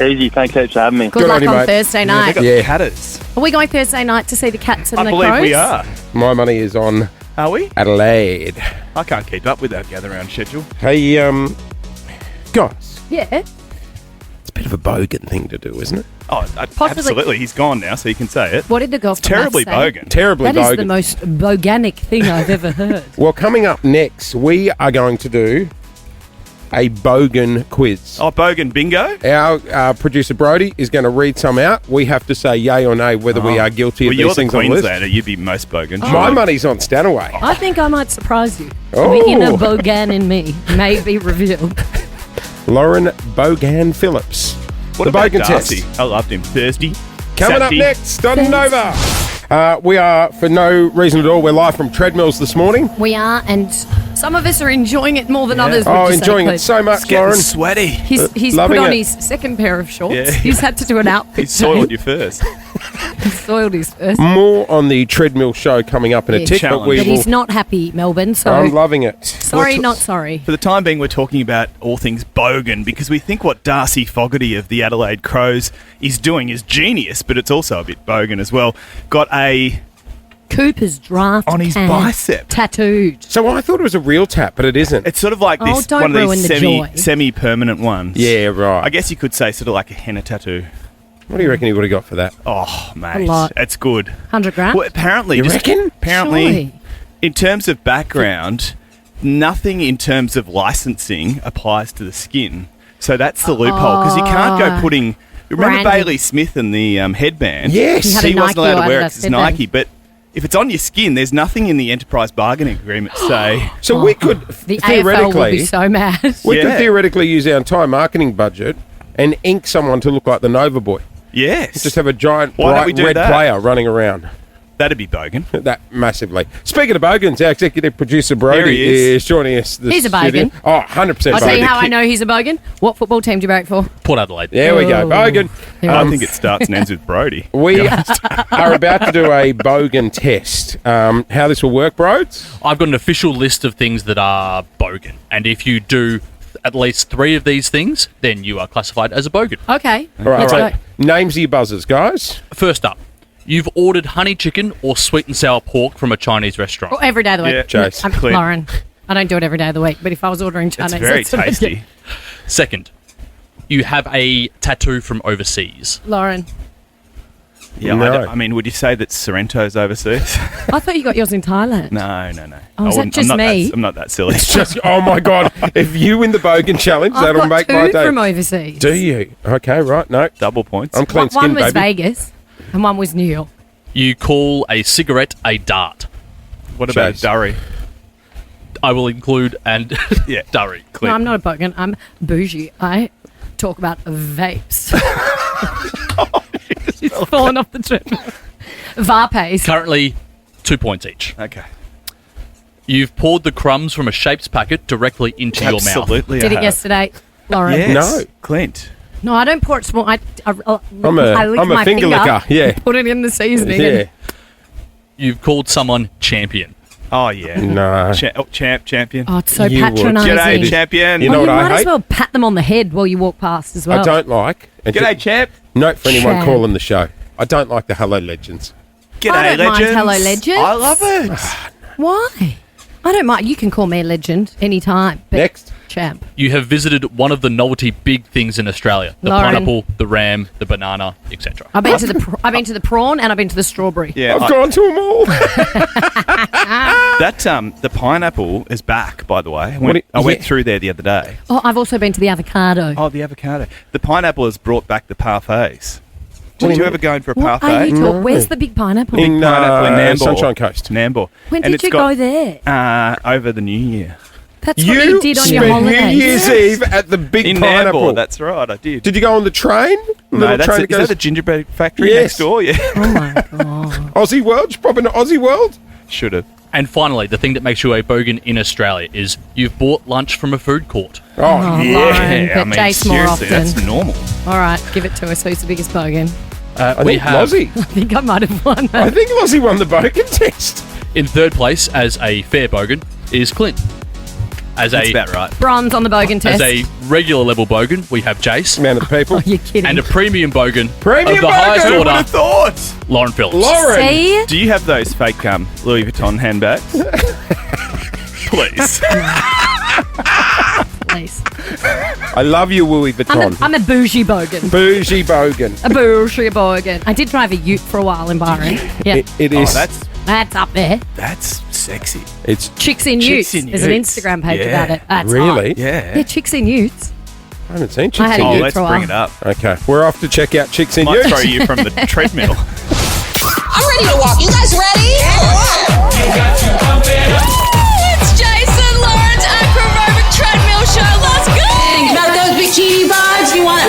Easy. Thanks heaps for having me. Good luck on Thursday night. They got Catters. Are we going Thursday night to see the Cats and I the believe Crows? we are. My money is on Are we? Adelaide. I can't keep up with that gather round schedule. Hey, guys, Yeah. it's a bit of a bogan thing to do, isn't it? Oh, absolutely. He's gone now, so you can say it. What did the girls It's terribly from Maths say? bogan. Terribly That is bogan. the most boganic thing I've ever heard. Well, coming up next, we are going to do a bogan quiz. Oh, bogan bingo? Our producer Brody is going to read some out. We have to say yay or nay whether we are guilty Well, of you're these the things on the list. Queenslander. You'd be most bogan. My money's on Stanaway. I think I might surprise you. Oh. The inner bogan in me may be revealed. Lauren Bogan Phillips. What the about bogan Darcy? test. I loved him. Thursday. Coming Saturday. up next on Nova. We are, for no reason at all, we're live from Treadmills this morning. We are, and some of us are enjoying it more than others. Oh, would you say, enjoying Clint? it so much, It's getting Lauren. sweaty. He's Loving put on it. his second pair of shorts. Yeah. He's had to do an outfit He soiled change. you first. He's soiled his first. More on the treadmill show coming up in a Yeah. tick, but Challenge. we But will. he's not happy, Melbourne, so I'm loving it. sorry, not sorry. For the time being, we're talking about all things bogan because we think what Darcy Fogarty of the Adelaide Crows is doing is genius, but it's also a bit bogan as well. Got a Cooper's draft on his can bicep. tattooed. So I thought it was a real tap, but it isn't. It's sort of like Oh, this don't one of ruin these the joy. semi-permanent ones. Yeah, right. I guess you could say sort of like a henna tattoo. What do you reckon he would have got for that? Oh, mate, lot. it's good. 100 grand? Well, apparently, You reckon? Apparently, Surely. in terms of background, nothing in terms of licensing applies to the skin. So that's the loophole because you can't go putting. Remember Branding. Bailey Smith and the headband? Yes. He had a He wasn't Nike allowed or to wear it Adidas 'cause it's headband. Nike, but. If it's on your skin, there's nothing in the enterprise bargaining agreement to say. So we could The AFL will theoretically, be so mad. we could Yeah. theoretically use our entire marketing budget and ink someone to look like the Nova Boy. Yes, Just have a giant Why don't bright we do red that? player running around. that'd be bogan. That massively. Speaking of bogans, our executive producer There Brody he is. joining us. This He's a studio. bogan. Oh, 100% I'll tell you bogan. how I know he's a bogan. What football team do you vote for? Port Adelaide. There we go. Oh. Bogan. I think it starts and ends with Brody. We are about to do a bogan test. How this will work, Broads? I've got an official list of things that are bogan. And if you do at least 3 of these things, then you are classified as a bogan. Okay. All right, Let's all right. go. Namesy buzzers, guys. First up, you've ordered honey chicken or sweet and sour pork from a Chinese restaurant. Well, every day of the week. Yeah, Chase. I'm Clint. Lauren. I don't do it every day of the week, but if I was ordering Chinese, It's very that's what I do. tasty. Second, you have a tattoo from overseas. Lauren, Yeah, No. I mean, would you say that Sorrento's overseas? I thought you got yours in Thailand. No. Oh, I is that wouldn't- just I'm not me? I'm not that silly. Just, oh my God. If you win the bogan challenge, I've that'll got make 2 my day. from overseas. Do you? Okay, right. No. Double points. I'm clean One skin, was baby. Vegas and one was New York. You call a cigarette a dart. What about Chase. Durry? I will include and Yeah. Durry. No, Clint. I'm not a bogan. I'm bougie. I talk about vapes. She's fallen off the trip. Varpays. Currently, 2 points each. Okay. You've poured the crumbs from a shapes packet directly into your mouth. Absolutely. Did I it have. yesterday, Lauren? Yes. No. Clint. No, I don't pour it small. I I'm lick a my finger licker. Yeah. Put it in the seasoning. Yeah. and- You've called someone champion. Oh, yeah. No. Champion. Oh, it's so You would. patronising. G'day, champion. You know you what I might as hate? well pat them on the head while you walk past as well. I don't like. and G'day, ju- champ. Note for anyone Champ. calling the show. I don't like the Hello Legends. G'day, I don't mind legends. hello, legends. I love it. Why? I don't mind. You can call me a legend anytime. But Next. champ. You have visited one of the novelty big things in Australia: the Lauren. pineapple, the ram, the banana, etc. I've been to the I've been to the prawn and I've been to the strawberry. Yeah, I've gone to them all. that the pineapple is back. By the way, What I went yeah. through there the other day. Oh, I've also been to the avocado. Oh, the avocado. The pineapple has brought back the parfaits. What Did do you you ever go in for a What parfait? are you No. talking? Where's the big pineapple? In Pineapple in Nambour. Sunshine Coast. Nambour. when And did it's you got, go there? Over the New Year. That's what you did on your spent holidays. New Year's Eve at the big In pineapple. Nambour, that's right, I did. Did you go on the train? The No, little that's train it. Is that the gingerbread factory Yes. next door? Yeah. Oh my god. Aussie World? Did you pop into Aussie World? Should have. And finally, the thing that makes you a bogan in Australia is you've bought lunch from a food court. Oh, Oh, yeah. Lauren, but I mean, Jace more seriously, often. that's normal. All right, give it to us. Who's the biggest bogan? I We think have Lozzie. I think I might have won I that. think Lozzie won the bogan test. in third place as a fair bogan is Clint. As That's a about right. Bronze on the bogan as test. a regular level bogan, we have Jace. Man of the people. You're kidding. And a premium bogan Premium of the bogan! highest Who would order, have thought? Lauren Phillips. Lauren. See? Do you have those fake Louis Vuitton handbags? Please. Please. I love you, Louis Vuitton. I'm a bougie bogan. Bougie bogan. A bougie bogan. I did drive a ute for a while in Byron. Yeah. It Oh, is. That's up there. that's sexy. It's Chicks in Chicks Utes. in There's an Utes. Instagram page Yeah. about it. That's really. hot. Yeah. Yeah, Chicks in Utes. I haven't seen I Chicks had in a Oh, ute let's for a bring while. it up. Okay, we're off to check out Chicks in Might Utes. throw you from the treadmill. I'm ready to walk. You guys ready? It's Jason Lawrence Acrobatic Treadmill Show. Let's go! Think about those bikini vibes. You want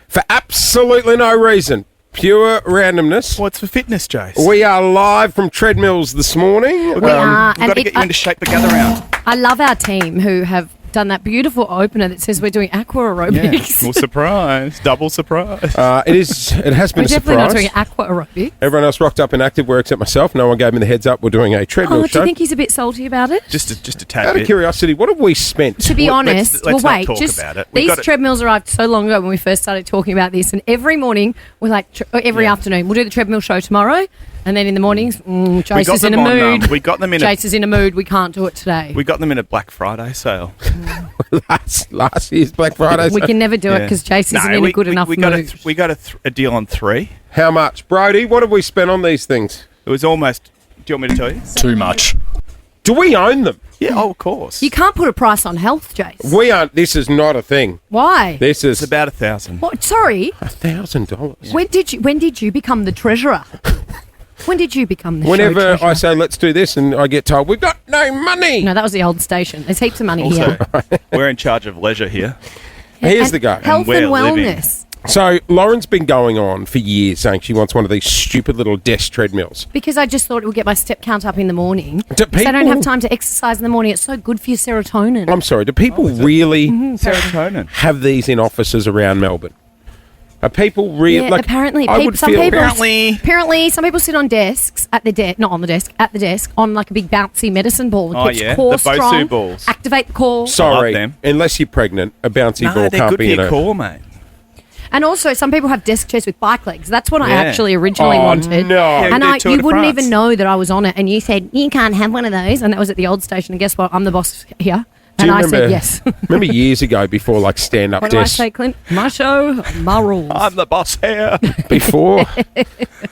For absolutely no reason, pure randomness. What's for fitness, Jace? We are live from treadmills this morning. We are. We've got to get you into shape for Gather Round. I love our team who have done that beautiful opener that says we're doing aqua aerobics. Well, surprise. Double surprise. It has been We're a definitely surprise. not doing aqua aerobics. Everyone else rocked up in activewear except myself. No one gave me the heads up. We're doing a treadmill Oh, do show. you think he's a bit salty about it? just a tad Out of bit. curiosity, what have we spent? To be Well, honest, let's well, not wait, talk just about it. We've these got it- treadmills arrived so long ago when we first started talking about this, and every morning we're like, every afternoon, we'll do the treadmill show tomorrow, and then in the mornings, Jace got is in a them on, mood. we got them in Jace is in a mood. We can't do it today. We got them in a Black Friday sale. last year's Black Friday. We can never do it because Jace isn't in a good enough we got mood. we got a deal on 3. How much, Brody? What have we spent on these things? It was almost. Do you want me to tell you? Too much. Do we own them? Yeah, oh, of course. You can't put a price on health, Jace. We aren't. This is not a thing. Why? This is It's about 1,000. What? Sorry. $1,000. When did you become the treasurer? When did you become the show Whenever treasurer? I say let's do this, and I get told we've got no money. No, that was the old station. There's heaps of money Also, here. we're in charge of leisure here. Here's And the go. Health we're and living. wellness. So Lauren's been going on for years saying she wants one of these stupid little desk treadmills. Because I just thought it would get my step count up in the morning. Do Because I don't have people- time to exercise in the morning. It's so good for your serotonin. I'm sorry, do people really Serotonin. have these in offices around Melbourne? Are people really Yeah, like? apparently, I would some feel people Apparently. some people sit on desks at the desk, not on the desk, at the desk on like a big bouncy medicine ball. It Oh, keeps yeah, core the Bosu strong, balls. activate the core. Sorry, love them. unless you're pregnant, a bouncy No, ball they're can't good for be in your a. core, mate. And also, some people have desk chairs with bike legs. That's what I Yeah. actually originally Oh, wanted. no. Yeah, And we did Tour you de wouldn't France. even know that I was on it. And you said, you can't have one of those. And that was at the old station. And guess what? I'm the boss here. Do And you I remember, said yes. remember years ago before like stand-up What do I desks? say, Clint? My show, my rules. I'm the boss here. Before, I'm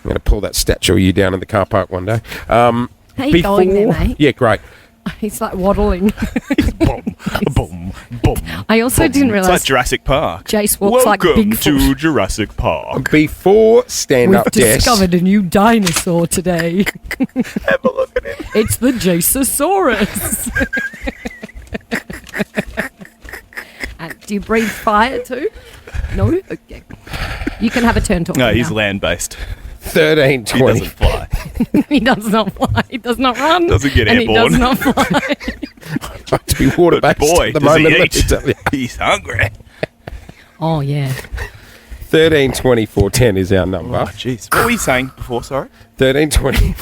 going to pull that statue of you down in the car park one day. How you going there, mate? Yeah, great. He's like waddling. boom, boom, boom. I also didn't It's like realise Jurassic Park. Jace walks like Welcome Bigfoot. to Jurassic Park. Before stand-up We've desks, discovered a new dinosaur today. Have a look at it. It's the Jasosaurus. And do you breathe fire too? No? Okay. You can have a turn talking No, he's now. land-based. 13, He 20. doesn't fly. He does not fly. He does not run. Doesn't get and airborne. He does not fly. I'd like to be water-based Boy, at the does moment. he let me eat. tell you. He's hungry. Oh, yeah. 13, 24, 10 is our number. Oh, jeez. What were you saying before, sorry? 13, 20.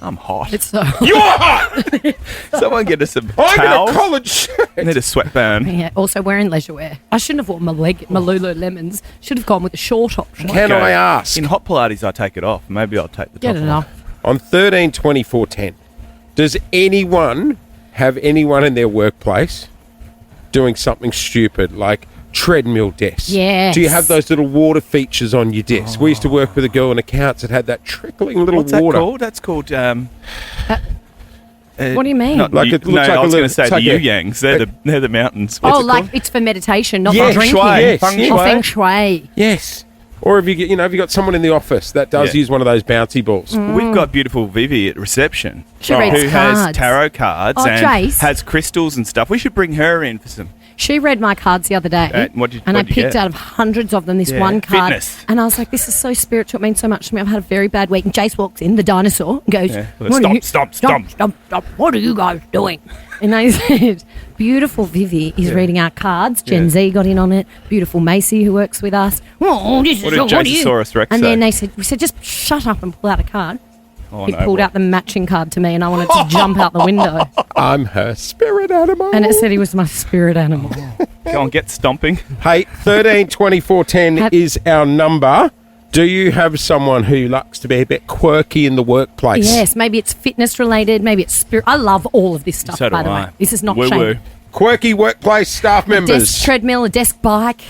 I'm hot. It's so You're hot! Someone get us some I'm in towels. a college shirt. I need a sweatband. Yeah, also wearing leisure wear. I shouldn't have worn my Lululemons. Should have gone with the short option. Can I ask? In hot Pilates, I take it off. Maybe I'll take the Get top it off. off. On 13, 24, 10, does anyone have anyone in their workplace doing something stupid like treadmill desks? Yes. Do you have those little water features on your desk? We used to work with a girl in accounts that had that trickling little What's that water. called? That's called... What do you mean? Like it looks no, like I a was little- going to say it's the like a- Yu-Yangs. They're the mountains. What's Oh, it like called? it's for meditation, not Yeah, for drinking. shui. Yes, Feng yes. Oh, shui. feng shui. Yes. Or if you get, if you got someone in the office that does Yeah. use one of those bouncy balls. We've got beautiful Vivi at reception. She reads who cards. has tarot cards Oh, and Jace. has crystals and stuff. We should bring her in for some... She read my cards the other day, what'd you and I get? picked out of hundreds of them this Yeah. one card. Fitness. And I was like, "This is so spiritual. It means so much to me. I've had a very bad week." And Jace walks in, the dinosaur, and goes, Yeah. "What are Stop, you- stop. stop! What are you guys doing?" And I said, "Beautiful Vivi is reading our cards. Gen Yeah. Z got in on it. Beautiful Macy who works with us. Oh, this What is did what are you?" Jasosaurus Rex And say? then we said, "Just shut up and pull out a card." Oh, he no, pulled what? out the matching card to me and I wanted to jump out the window. I'm her spirit animal. And it said he was my spirit animal. Go on, get stomping. Hey, 13 24 10 is our number. Do you have someone who likes to be a bit quirky in the workplace? Yes, maybe it's fitness related, maybe it's spirit. I love all of this stuff, So do by the I. way. This is not Woo-woo. shame. Quirky workplace staff A members. desk treadmill, a desk bike.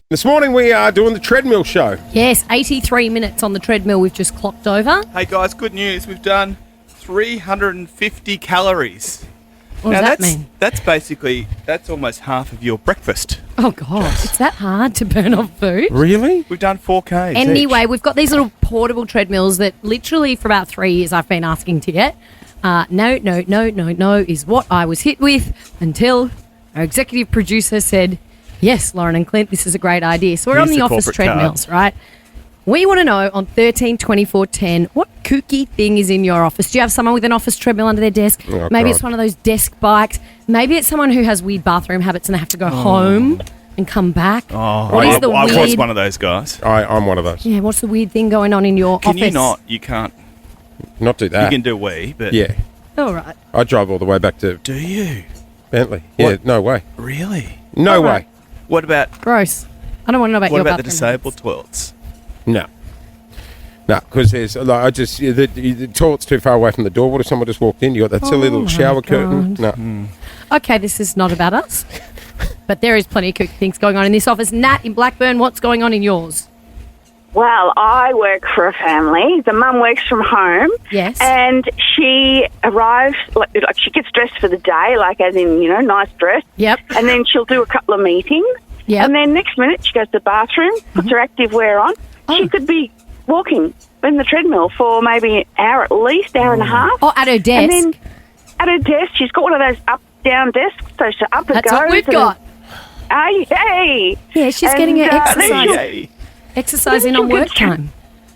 This morning we are doing the treadmill show. Yes, 83 minutes on the treadmill we've just clocked over. Hey guys, good news. We've done 350 calories. What does that that's mean? that's almost half of your breakfast. Oh, God. It's that hard to burn off food. Really? We've done 4Ks. Anyway, each. we've got these little portable treadmills that literally for about 3 years I've been asking to get. No is what I was hit with until our executive producer said, yes, Lauren and Clint, this is a great idea. So we're Here's on the the office corporate card. treadmills, right? We want to know on 13 24 10 what kooky thing is in your office. Do you have someone with an office treadmill under their desk? Oh, Maybe God. it's one of those desk bikes. Maybe it's someone who has weird bathroom habits and they have to go home and come back. Oh, What is the I was weird- one of those guys. I'm one of those. Yeah, what's the weird thing going on in your Can office? you not? You can't. Not do that. You can do wee, but Yeah. All right. I drive all the way back to do you Bentley. Yeah, What? no way. really? No All way. right. What about Gross. I don't want to know about what your about the bathroom disabled habits. toilets? No. No, because there's like the toilet's too far away from the door. What if someone just walked in? You got that silly Oh little my shower curtain. God. No. Okay, this is not about us. But there is plenty of kooky things going on in this office. Nat in Blackburn, what's going on in yours? Well, I work for a family. The mum works from home. Yes. And she arrives, like she gets dressed for the day, like as in, nice dress. Yep. And then she'll do a couple of meetings. Yep. And then next minute she goes to the bathroom, puts her active wear on. She could be walking in the treadmill for maybe an hour at least, hour and a half. Oh, at her desk. And then at her desk, she's got one of those up-down desks, so she's up and That's goes. what we've and- got. Hey. Yeah, she's getting her then exercise. she'll- Exercising then on she'll work get cha- time.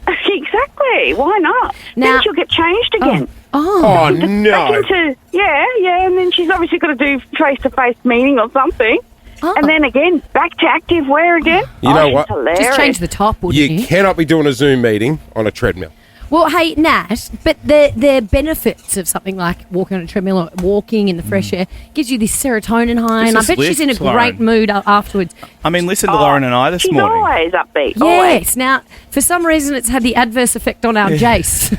Exactly. Why not? Now- then she'll get changed again. Oh. Back into, and then she's obviously got to do face-to-face meeting or something. And then again, back to active wear again. You know she's what? Hilarious. Just change the top, wouldn't You you? cannot be doing a Zoom meeting on a treadmill. Well, hey, Nat, but the benefits of something like walking on a treadmill or walking in the fresh air gives you this serotonin high, and I This bet is she's in a lift, great Lauren. mood afterwards. I mean, listen to Lauren and I this She's morning. always upbeat. Yes. Now, for some reason, it's had the adverse effect on our Jace.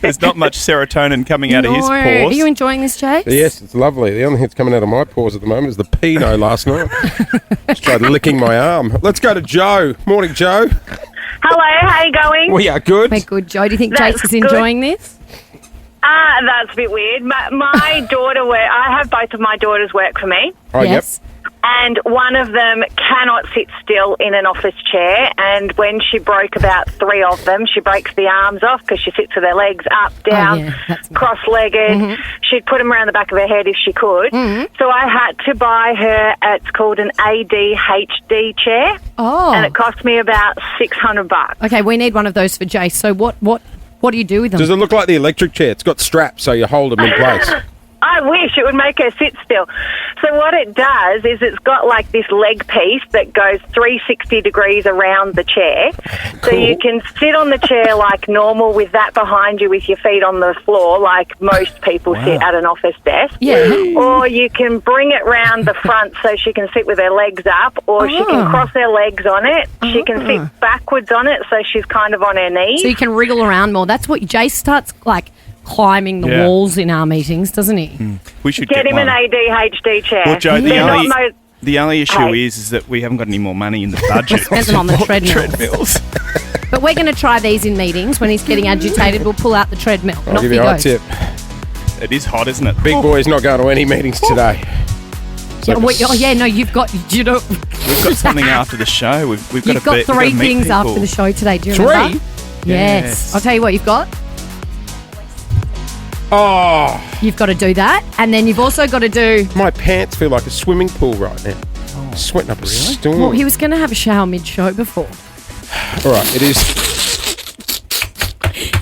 There's not much serotonin coming out of his No. pores. Are you enjoying this, Jace? Yes, it's lovely. The only thing that's coming out of my pores at the moment is the Pinot last night. Just tried licking my arm. Let's go to Joe. Morning, Joe. Hello, how you going? We are good. We're good, Joe. Do you think That's Jace is good. enjoying this? That's a bit weird. My daughter I have both of my daughters work for me. Oh, Yes. And one of them cannot sit still in an office chair. And when she broke about 3 of them, she breaks the arms off because she sits with her legs up, down, yeah, that's nice. cross-legged. She'd put them around the back of her head if she could. So I had to buy her, it's called an ADHD chair. Oh. And it cost me about $600. Okay, we need one of those for Jace. So what do you do with them? Does it look like the electric chair? It's got straps so you hold them in place. I wish it would make her sit still. So what it does is it's got like this leg piece that goes 360 degrees around the chair. So you can sit on the chair like normal with that behind you with your feet on the floor like most people sit at an office desk. Yeah. Or you can bring it round the front so she can sit with her legs up, or she can cross her legs on it. She can sit backwards on it so she's kind of on her knees. So you can wriggle around more. That's what Jace starts like climbing the Yeah. walls in our meetings, doesn't he? We should Get him one. an ADHD chair. Well, Joe, They're not mo- the only issue Hey. is that we haven't got any more money in the budget. Spent them on the to buy treadmills. But we're going to try these in meetings. When he's getting agitated, we'll pull out the treadmill. I'll Off give he you a hot goes. tip. It is hot, isn't it? Big boy's not going to any meetings today. Yeah, no, you've got We've got something after the show. We've got You've got 3 things after the show today. Do you remember? 3? Yes. Yes. I'll tell you what you've got. Oh, You've got to do that. And then you've also got to do... my pants feel like a swimming pool right now. Sweating up a storm. Well, he was going to have a shower mid-show before. All right, it is.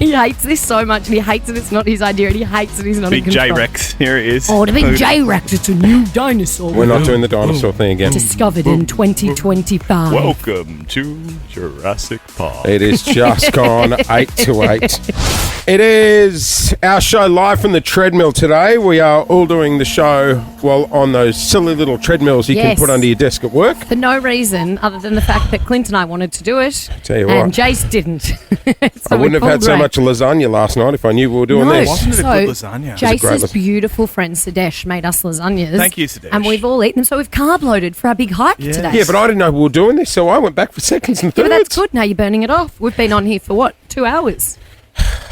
He hates this so much, and he hates that it's not his idea, and he hates that he's not Big in control. J-Rex. Here it is. Oh, the big J-Rex. It's a new dinosaur. We're not doing the dinosaur thing again. Discovered in 2025. Welcome to Jurassic Park. It is just gone 8 to 8. It is our show live from the treadmill today. We are all doing the show on those silly little treadmills you can Yes. put under your desk at work. For no reason other than the fact that Clint and I wanted to do it. Tell you and what. Jace didn't. So I wouldn't have had so much lasagna last night if I knew we were doing this. Wasn't it a good lasagna? It was a great Jace's beautiful friend Sadesh made us lasagnas. Thank you, Sadesh. And we've all eaten them, so we've carb loaded for our big hike today. Yeah, but I didn't know we were doing this, so I went back for seconds and Yeah, thirds. but that's good. Now you're burning it off. We've been on here for what? 2 hours.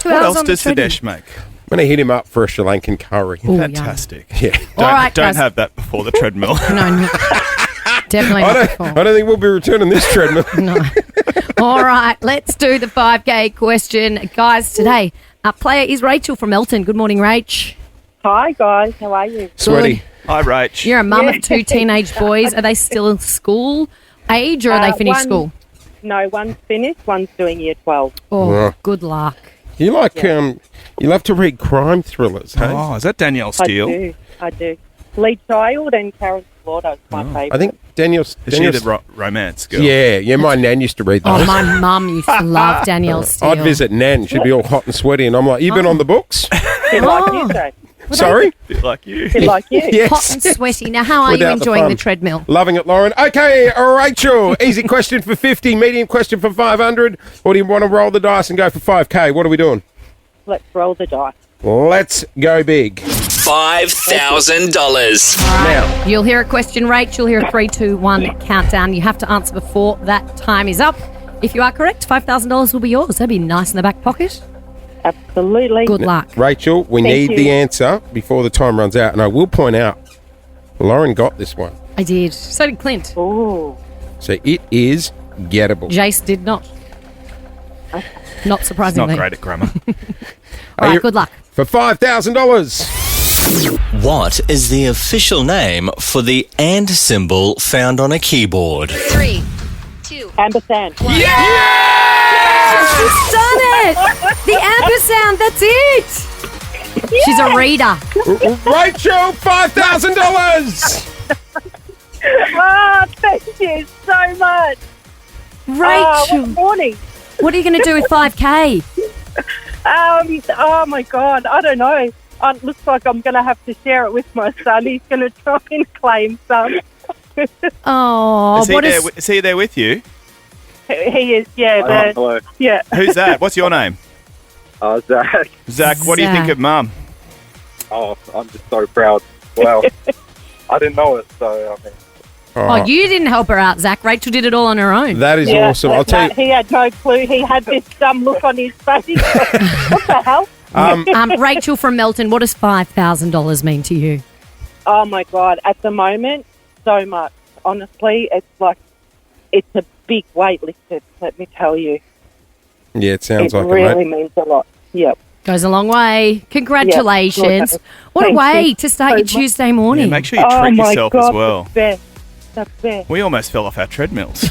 2 What hours else on the does treadmill. Sadesh make? I'm going to hit him up for a Sri Lankan curry. Ooh, Fantastic. Yeah. Don't, All right, don't guys. have that before the treadmill. No. Definitely I not before. don't think we'll be returning this treadmill. No. All right, let's do the 5K question. Guys, today, our player is Rachel from Elton. Good morning, Rach. Hi, guys. How are you? Sweaty. Hi, Rach. You're a mum Yeah. of 2 teenage boys. Are they still school age or are they finished one- school? No, one's finished, one's doing year 12. Oh, Yeah. good luck. You you love to read crime thrillers, hey? Oh, is that Danielle Steele? I do. Lee Child and Karen Slaughter is my favourite. I think Daniel's... Is she the romance girl? Yeah, my nan used to read those. Oh, my mum used to love Danielle Steele. I'd visit Nan. She'd be all hot and sweaty, and I'm like, you been on the books? Bit like you, Jay. Sorry? Bit like you. Bit like you. Yes. Hot and sweaty. Now, how are Without you enjoying fun. the treadmill? Loving it, Lauren. Okay, Rachel. Easy question for 50, medium question for 500. Or do you want to roll the dice and go for 5K? What are we doing? Let's roll the dice. Let's go big. $5,000. Now, You'll hear a question, Rach. You'll hear a 3, 2, 1 countdown. You have to answer before that time is up. If you are correct, $5,000 will be yours. That'd be nice in the back pocket. Absolutely. Good luck. Rachel, we Thank need you. the answer before the time runs out. And I will point out, Lauren got this one. I did. So did Clint. Ooh. So it is gettable. Jace did not. Not It's surprisingly. not great at grammar. All right, good luck. For $5,000. What is the official name for the AND symbol found on a keyboard? 3, 2, Ampersand. She's done it! The ampersand, that's it! She's a reader. Rachel, $5,000. Oh, thank you so much. Rachel, Good morning. what are you going to do with 5K? Oh my God, I don't know. It looks like I'm going to have to share it with my son. He's going to try and claim some. Oh, Is he there with you? He is, yeah. Hello. Yeah. Who's that? What's your name? Zach. Zach, what do you think Zach. of Mum? Oh, I'm just so proud. Wow. I didn't know it, so I mean. Oh, you didn't help her out, Zach. Rachel did it all on her own. That is Yeah, awesome. I'll tell you. He had no clue. He had this dumb look on his face. What the hell? Rachel from Melton, what does $5,000 mean to you? Oh my God! At the moment, so much. Honestly, it's a big weight lifted. Let me tell you, Yeah, it sounds it like really it, mate. means a lot. Yep. Goes a long way. Congratulations. Yeah. What a Thank way you to start so your much. Tuesday morning. Yeah, make sure you Oh treat my yourself God, as well. the best. The best. We almost fell off our treadmills.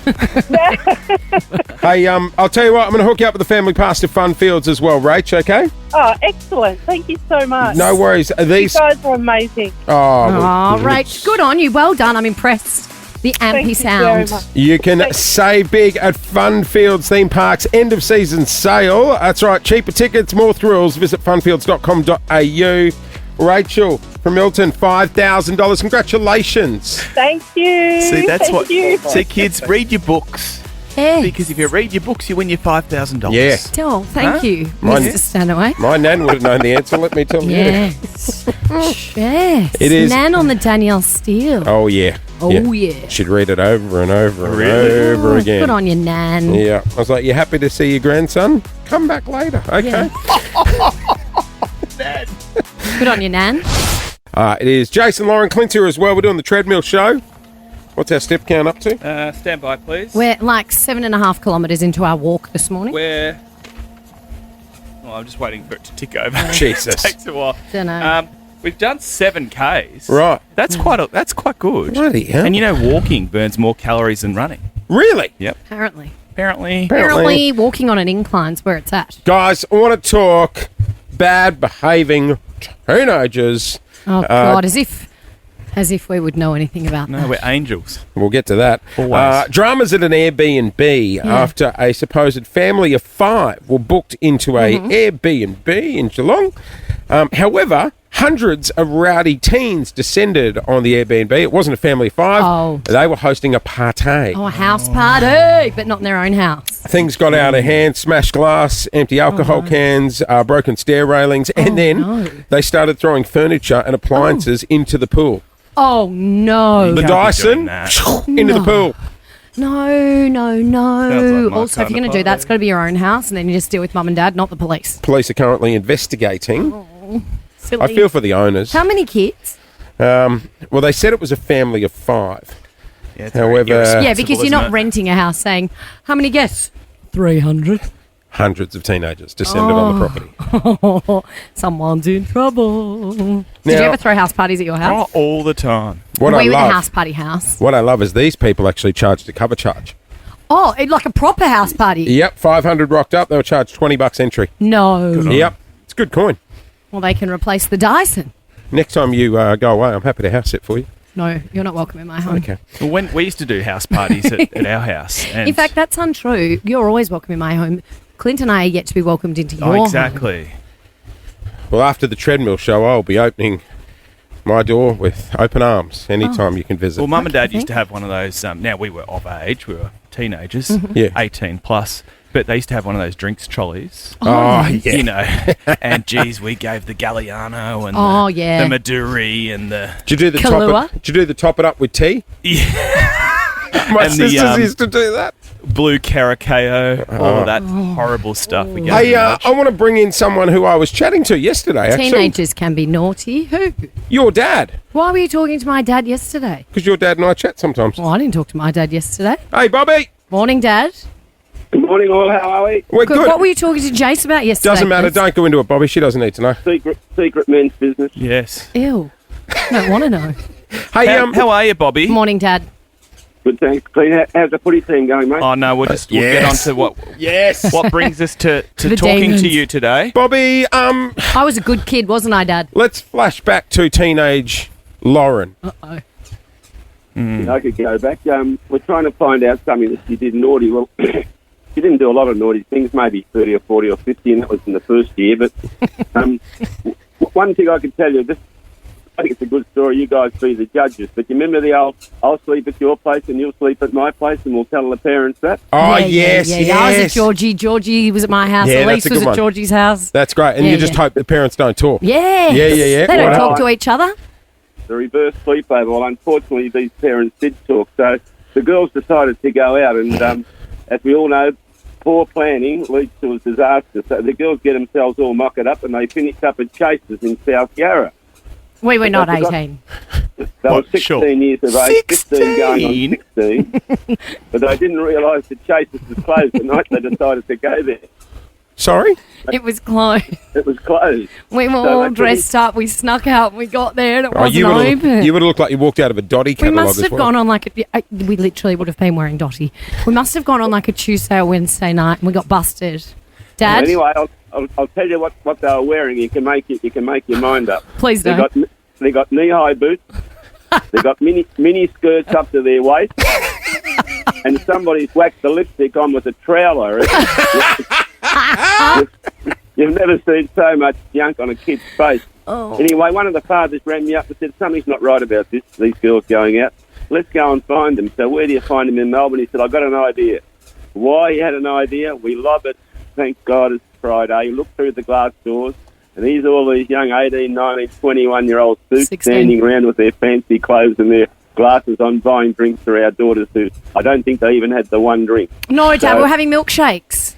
Hey, I'll tell you what. I'm going to hook you up with the family pass to Fun Fields as well, Rach. Okay? Oh, excellent! Thank you so much. No worries. Are these? You guys are amazing. Oh, Oh, Rach, good on you. Well done. I'm impressed. The ampy Thank you very sound. much. You can save big at Fun Fields Theme Park's end of season sale. That's right. Cheaper tickets, more thrills. Visit funfields.com.au. Rachel from Milton, $5,000. Congratulations. Thank you. See, that's Thank what. you. See, kids, read your books. Yes. Because if you read your books, you win your $5,000. Yeah. Oh, thank Huh? you, Mine- Mr. Stanaway. My nan would have known the answer. Let me tell you. Yes. Yes. It is- Nan on the Danielle Steele. Oh, yeah. Oh, yeah. She'd read it over and over and Really? over again. Good on you, Nan. Yeah. I was like, you happy to see your grandson? Come back later. Okay. Good on you, Nan. It is Jason, Lauren, Clint here as well. We're doing the treadmill show. What's our step count up to? Stand by, please. We're like 7.5 kilometres into our walk this morning. We're. Well, I'm just waiting for it to tick over. Jesus. It takes a while. Dunno. We've done 7Ks. Right. That's quite good. Bloody hell. And you know, walking burns more calories than running. Really? Yep. Apparently. Apparently, walking on an incline's where it's at. Guys, I want to talk bad behaving teenagers. Oh God, as if we would know anything about that. No, we're angels. We'll get to that. Always. Dramas at an Airbnb after a supposed family of 5 were booked into a Airbnb in Geelong. However, hundreds of rowdy teens descended on the Airbnb. It wasn't a family of 5. Oh. They were hosting a party. Oh, a house party, but not in their own house. Things got out of hand, smashed glass, empty alcohol cans, broken stair railings, and then they started throwing furniture and appliances into the pool. Oh, no. The Dyson into the pool. No. Sounds like my Also, if you're going to do that, it's got to be your own house, and then you just deal with mum and dad, not the police. Police are currently investigating. Silly. I feel for the owners. How many kids? Well, they said it was a family of 5. Yeah, it's very However, Yeah, because you're not renting a house saying, how many guests? 300. hundreds of teenagers descended on the property. Someone's in trouble. Did you Now- ever throw house parties at your house? Oh, all the time. What Were I you at the love, house party house? what I love is these people actually charged a cover charge. Oh, like a proper house party? Yep, 500 rocked up. They were charged $20 entry. No. Yep, it's good coin. Well, they can replace the Dyson. Next time you go away, I'm happy to house sit for you. No, you're not welcome in my home. Okay. Well, when we used to do house parties at our house. And In fact, that's untrue. You're always welcome in my home. Clint and I are yet to be welcomed into your home. exactly. Well, after the treadmill show, I'll be opening my door with open arms anytime you can visit. Well, Mum and Dad used to have one of those. Now we were of age, we were teenagers, Yeah. 18 plus, but they used to have one of those drinks trolleys. Oh, yeah. You know, and geez, we gave the Galliano and Oh, the, yeah. the Maduri and the Did you do the Kahlua? Did you do the top it up with tea? My And the, sisters used to do that. blue Caracao, all of that horrible stuff. We gave Hey, them much. I want to bring in someone who I was chatting to yesterday. Actually, Teenagers can be naughty. Who? your dad, Why were you talking to my dad yesterday? because your dad and I chat sometimes. Well, I didn't talk to my dad yesterday. Hey, Bobby, Morning, Dad. Good morning, all. How are we? we're good. What were you talking to Jace about yesterday? Doesn't matter. please? Don't go into it, Bobby. She doesn't need to know. Secret men's business. Yes. Ew. I don't want to know. Hey, How are you, Bobby? Morning, Dad. Good, thanks. Clean. How's the footy team going, mate? Oh no, we'll get yes. on to what yes. what brings us to The talking demons. to you today. Bobby, I was a good kid, wasn't I, Dad? let's flash back to teenage Lauren. Uh-oh. I could go back. We're trying to find out something that you did naughty. Well, you didn't do a lot of naughty things, maybe 30 or 40 or 50, and that was in the first year. But one thing I can tell you, I think it's a good story. You guys be the judges. But you remember the old, I'll sleep at your place and you'll sleep at my place and we'll tell the parents that? Oh, yes, yeah. yes. I was at Georgie. Georgie was at my house. Yeah, Elise that's a was good at one. Georgie's house. That's great. And Yeah, you just yeah. hope the parents don't talk. Yes. Yeah. They don't Well, talk to each other. The reverse sleepover. Well, unfortunately, these parents did talk. So the girls decided to go out and, as we all know, poor planning leads to a disaster. So the girls get themselves all mucked up and they finished up at Chase's in South Yarra. We were not I forgot- 18. They were What? 16 Sure. years of age, 15 going on 16. But they didn't realise that Chase's was closed the night they decided to go there. Sorry? It was closed. It was closed. We were So all they dressed up. We snuck out. We got there and it wasn't you would open. have looked like you walked out of a Dotty We catalogue must as have well. gone on like we literally would have been wearing Dotty. We must have gone on like a Tuesday or Wednesday night and we got busted. Dad, Anyway, I'll tell you what they were wearing. You can make your mind up. please They don't. got knee-high boots. They got mini skirts up to their waist. And somebody's whacked the lipstick on with a trowel, I reckon. You've never seen so much junk on a kid's face. Oh. Anyway, one of the fathers ran me up and said, something's not right about this, these girls going out. Let's go and find them. So where do you find them in Melbourne? He said, I've got an idea. Why he had an idea? We love it. Thank God it's Friday. Look through the glass doors. And here's all these young 18, 19, 21-year-old suits 16. standing around with their fancy clothes and their glasses on buying drinks for our daughters who I don't think they even had the one drink. No, Dad, So- we're having milkshakes.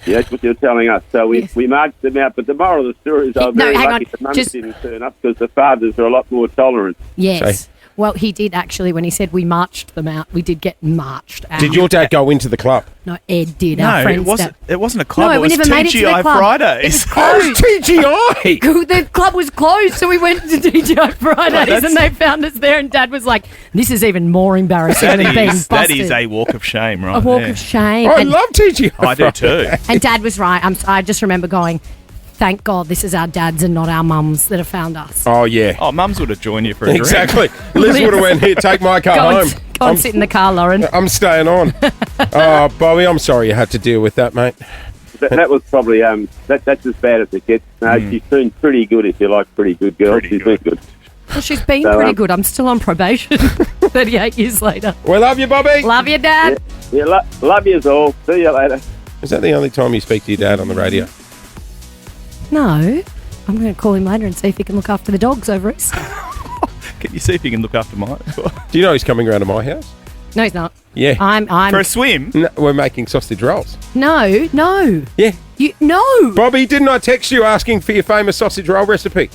Yeah, that's what you're telling us. So we marched them out. But the moral of the story is I was No, very hang lucky on, the mums just- didn't turn up because the fathers are a lot more tolerant. Yes. Well, he did actually when he said we marched them out. We did get marched out. Did your dad go into the club? No, Ed did. Our No, friend's dad. it wasn't a club. No, it we was never made it to the TGI club. Fridays. It was closed. TGI. The club was closed, so we went to TGI Fridays, and they found us there. And Dad was like, "This is even more embarrassing than being busted." That is a walk of shame, right? A walk there. of shame. I And- love TGI. I do too. And Dad was right. I just remember going, "Thank God this is our dads and not our mums that have found us." Oh, yeah. Oh, mums would have joined you for a drink. Exactly. Liz would have went, here, take my car home. Go and sit in the car, Lauren. I'm staying on. Oh, Bobby, I'm sorry you had to deal with that, mate. That was probably that's as bad as it gets. No, she's been pretty good, if you like, pretty good girl. She's been good. Well, she's been So, pretty good. I'm still on probation 38 years later. We love you, Bobby. Love you, Dad. Yeah, love you all. See you later. Is that the only time you speak to your dad on the radio? No. I'm going to call him later and see if he can look after the dogs over Easter. Can you see if you can look after mine as well? Do you know he's coming around to my house? No, he's not. Yeah. I'm For a swim? No, we're making sausage rolls. No. Yeah. No. Bobby, didn't I text you asking for your famous sausage roll recipe?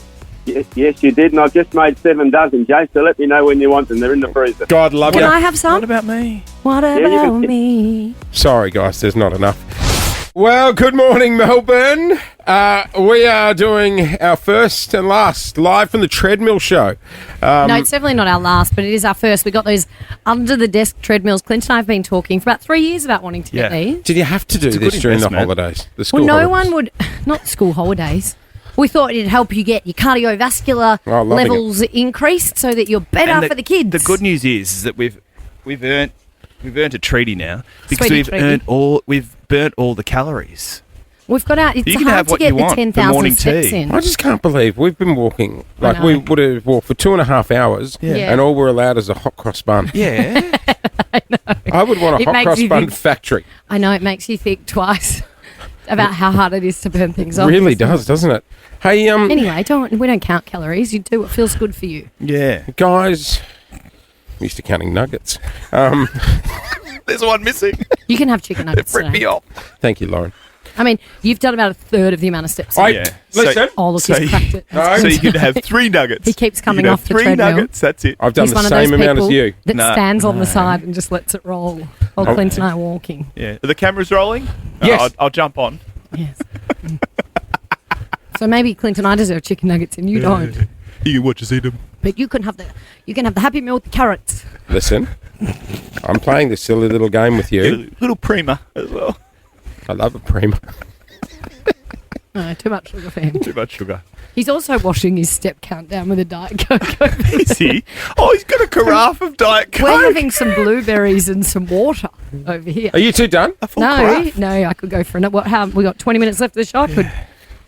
Yes, you did, and I've just made 7 dozen, Jay, so let me know when you want them. They're in the freezer. God love Can you. I have some? What about me? What you about can- me? Sorry, guys, there's not enough. Well, good morning, Melbourne. We are doing our first and last live from the treadmill show. No, it's definitely not our last, but it is our first. We got those under-the-desk treadmills. Clint and I have been talking for about 3 years about wanting to get these. Did you have to do It's a this good during the investment. holidays? The school Well, no holidays? one would... Not school holidays. We thought it'd help you get your cardiovascular Oh, loving levels increased so that you're better And for the kids. The good news is that we've earned a treaty now because Sweetie we've burnt all the calories. We've got out... It's You can hard have to what get you the want for 10,000 morning steps tea. in. I just can't believe we've been walking. I Like, we know. would have walked for 2.5 hours, Yeah. and all we're allowed is a hot cross bun. Yeah. I would want a It hot makes cross you bun think- factory. I know, it makes you think twice about how hard it is to burn things off. Really does, doesn't it? Hey, Anyway, we don't count calories. You do what feels good for you. Yeah. guys, I'm used to counting nuggets. There's one missing. You can have chicken nuggets Freak today. me off. Thank you, Lauren. I mean, you've done about a third of the amount of steps. Listen. Oh, look, he's cracked it. No. So you could have 3 nuggets. He keeps coming you could off have the 3 treadmill. nuggets. That's it. I've done He's the one of those same amount as people you. that No. stands on the side and just lets it roll while Oh. Clint and I are walking. Yeah. Are the cameras rolling? Yes. I'll jump on. Yes. So maybe Clint and I deserve chicken nuggets and you don't. You can watch us eat them. But you can have the Happy Meal with the carrots. Listen, I'm playing this silly little game with you. Little Prima as well. I love a Prima. No, too much sugar for him. Too much sugar. He's also washing his step count down with a Diet Coke. Is he? Oh, he's got a carafe of Diet Coke. We're having some blueberries and some water over here. Are you two done? No, I could go for another. We got 20 minutes left of the show.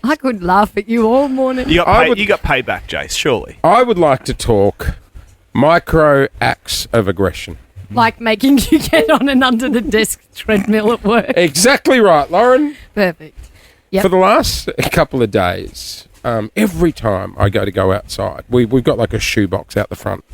I could laugh at you all morning. You got payback, Jace, surely. I would like to talk micro acts of aggression. Like making you get on an under the desk treadmill at work. Exactly right, Lauren. Perfect. Yep. For the last couple of days, every time I go outside, we've got like a shoebox out the front,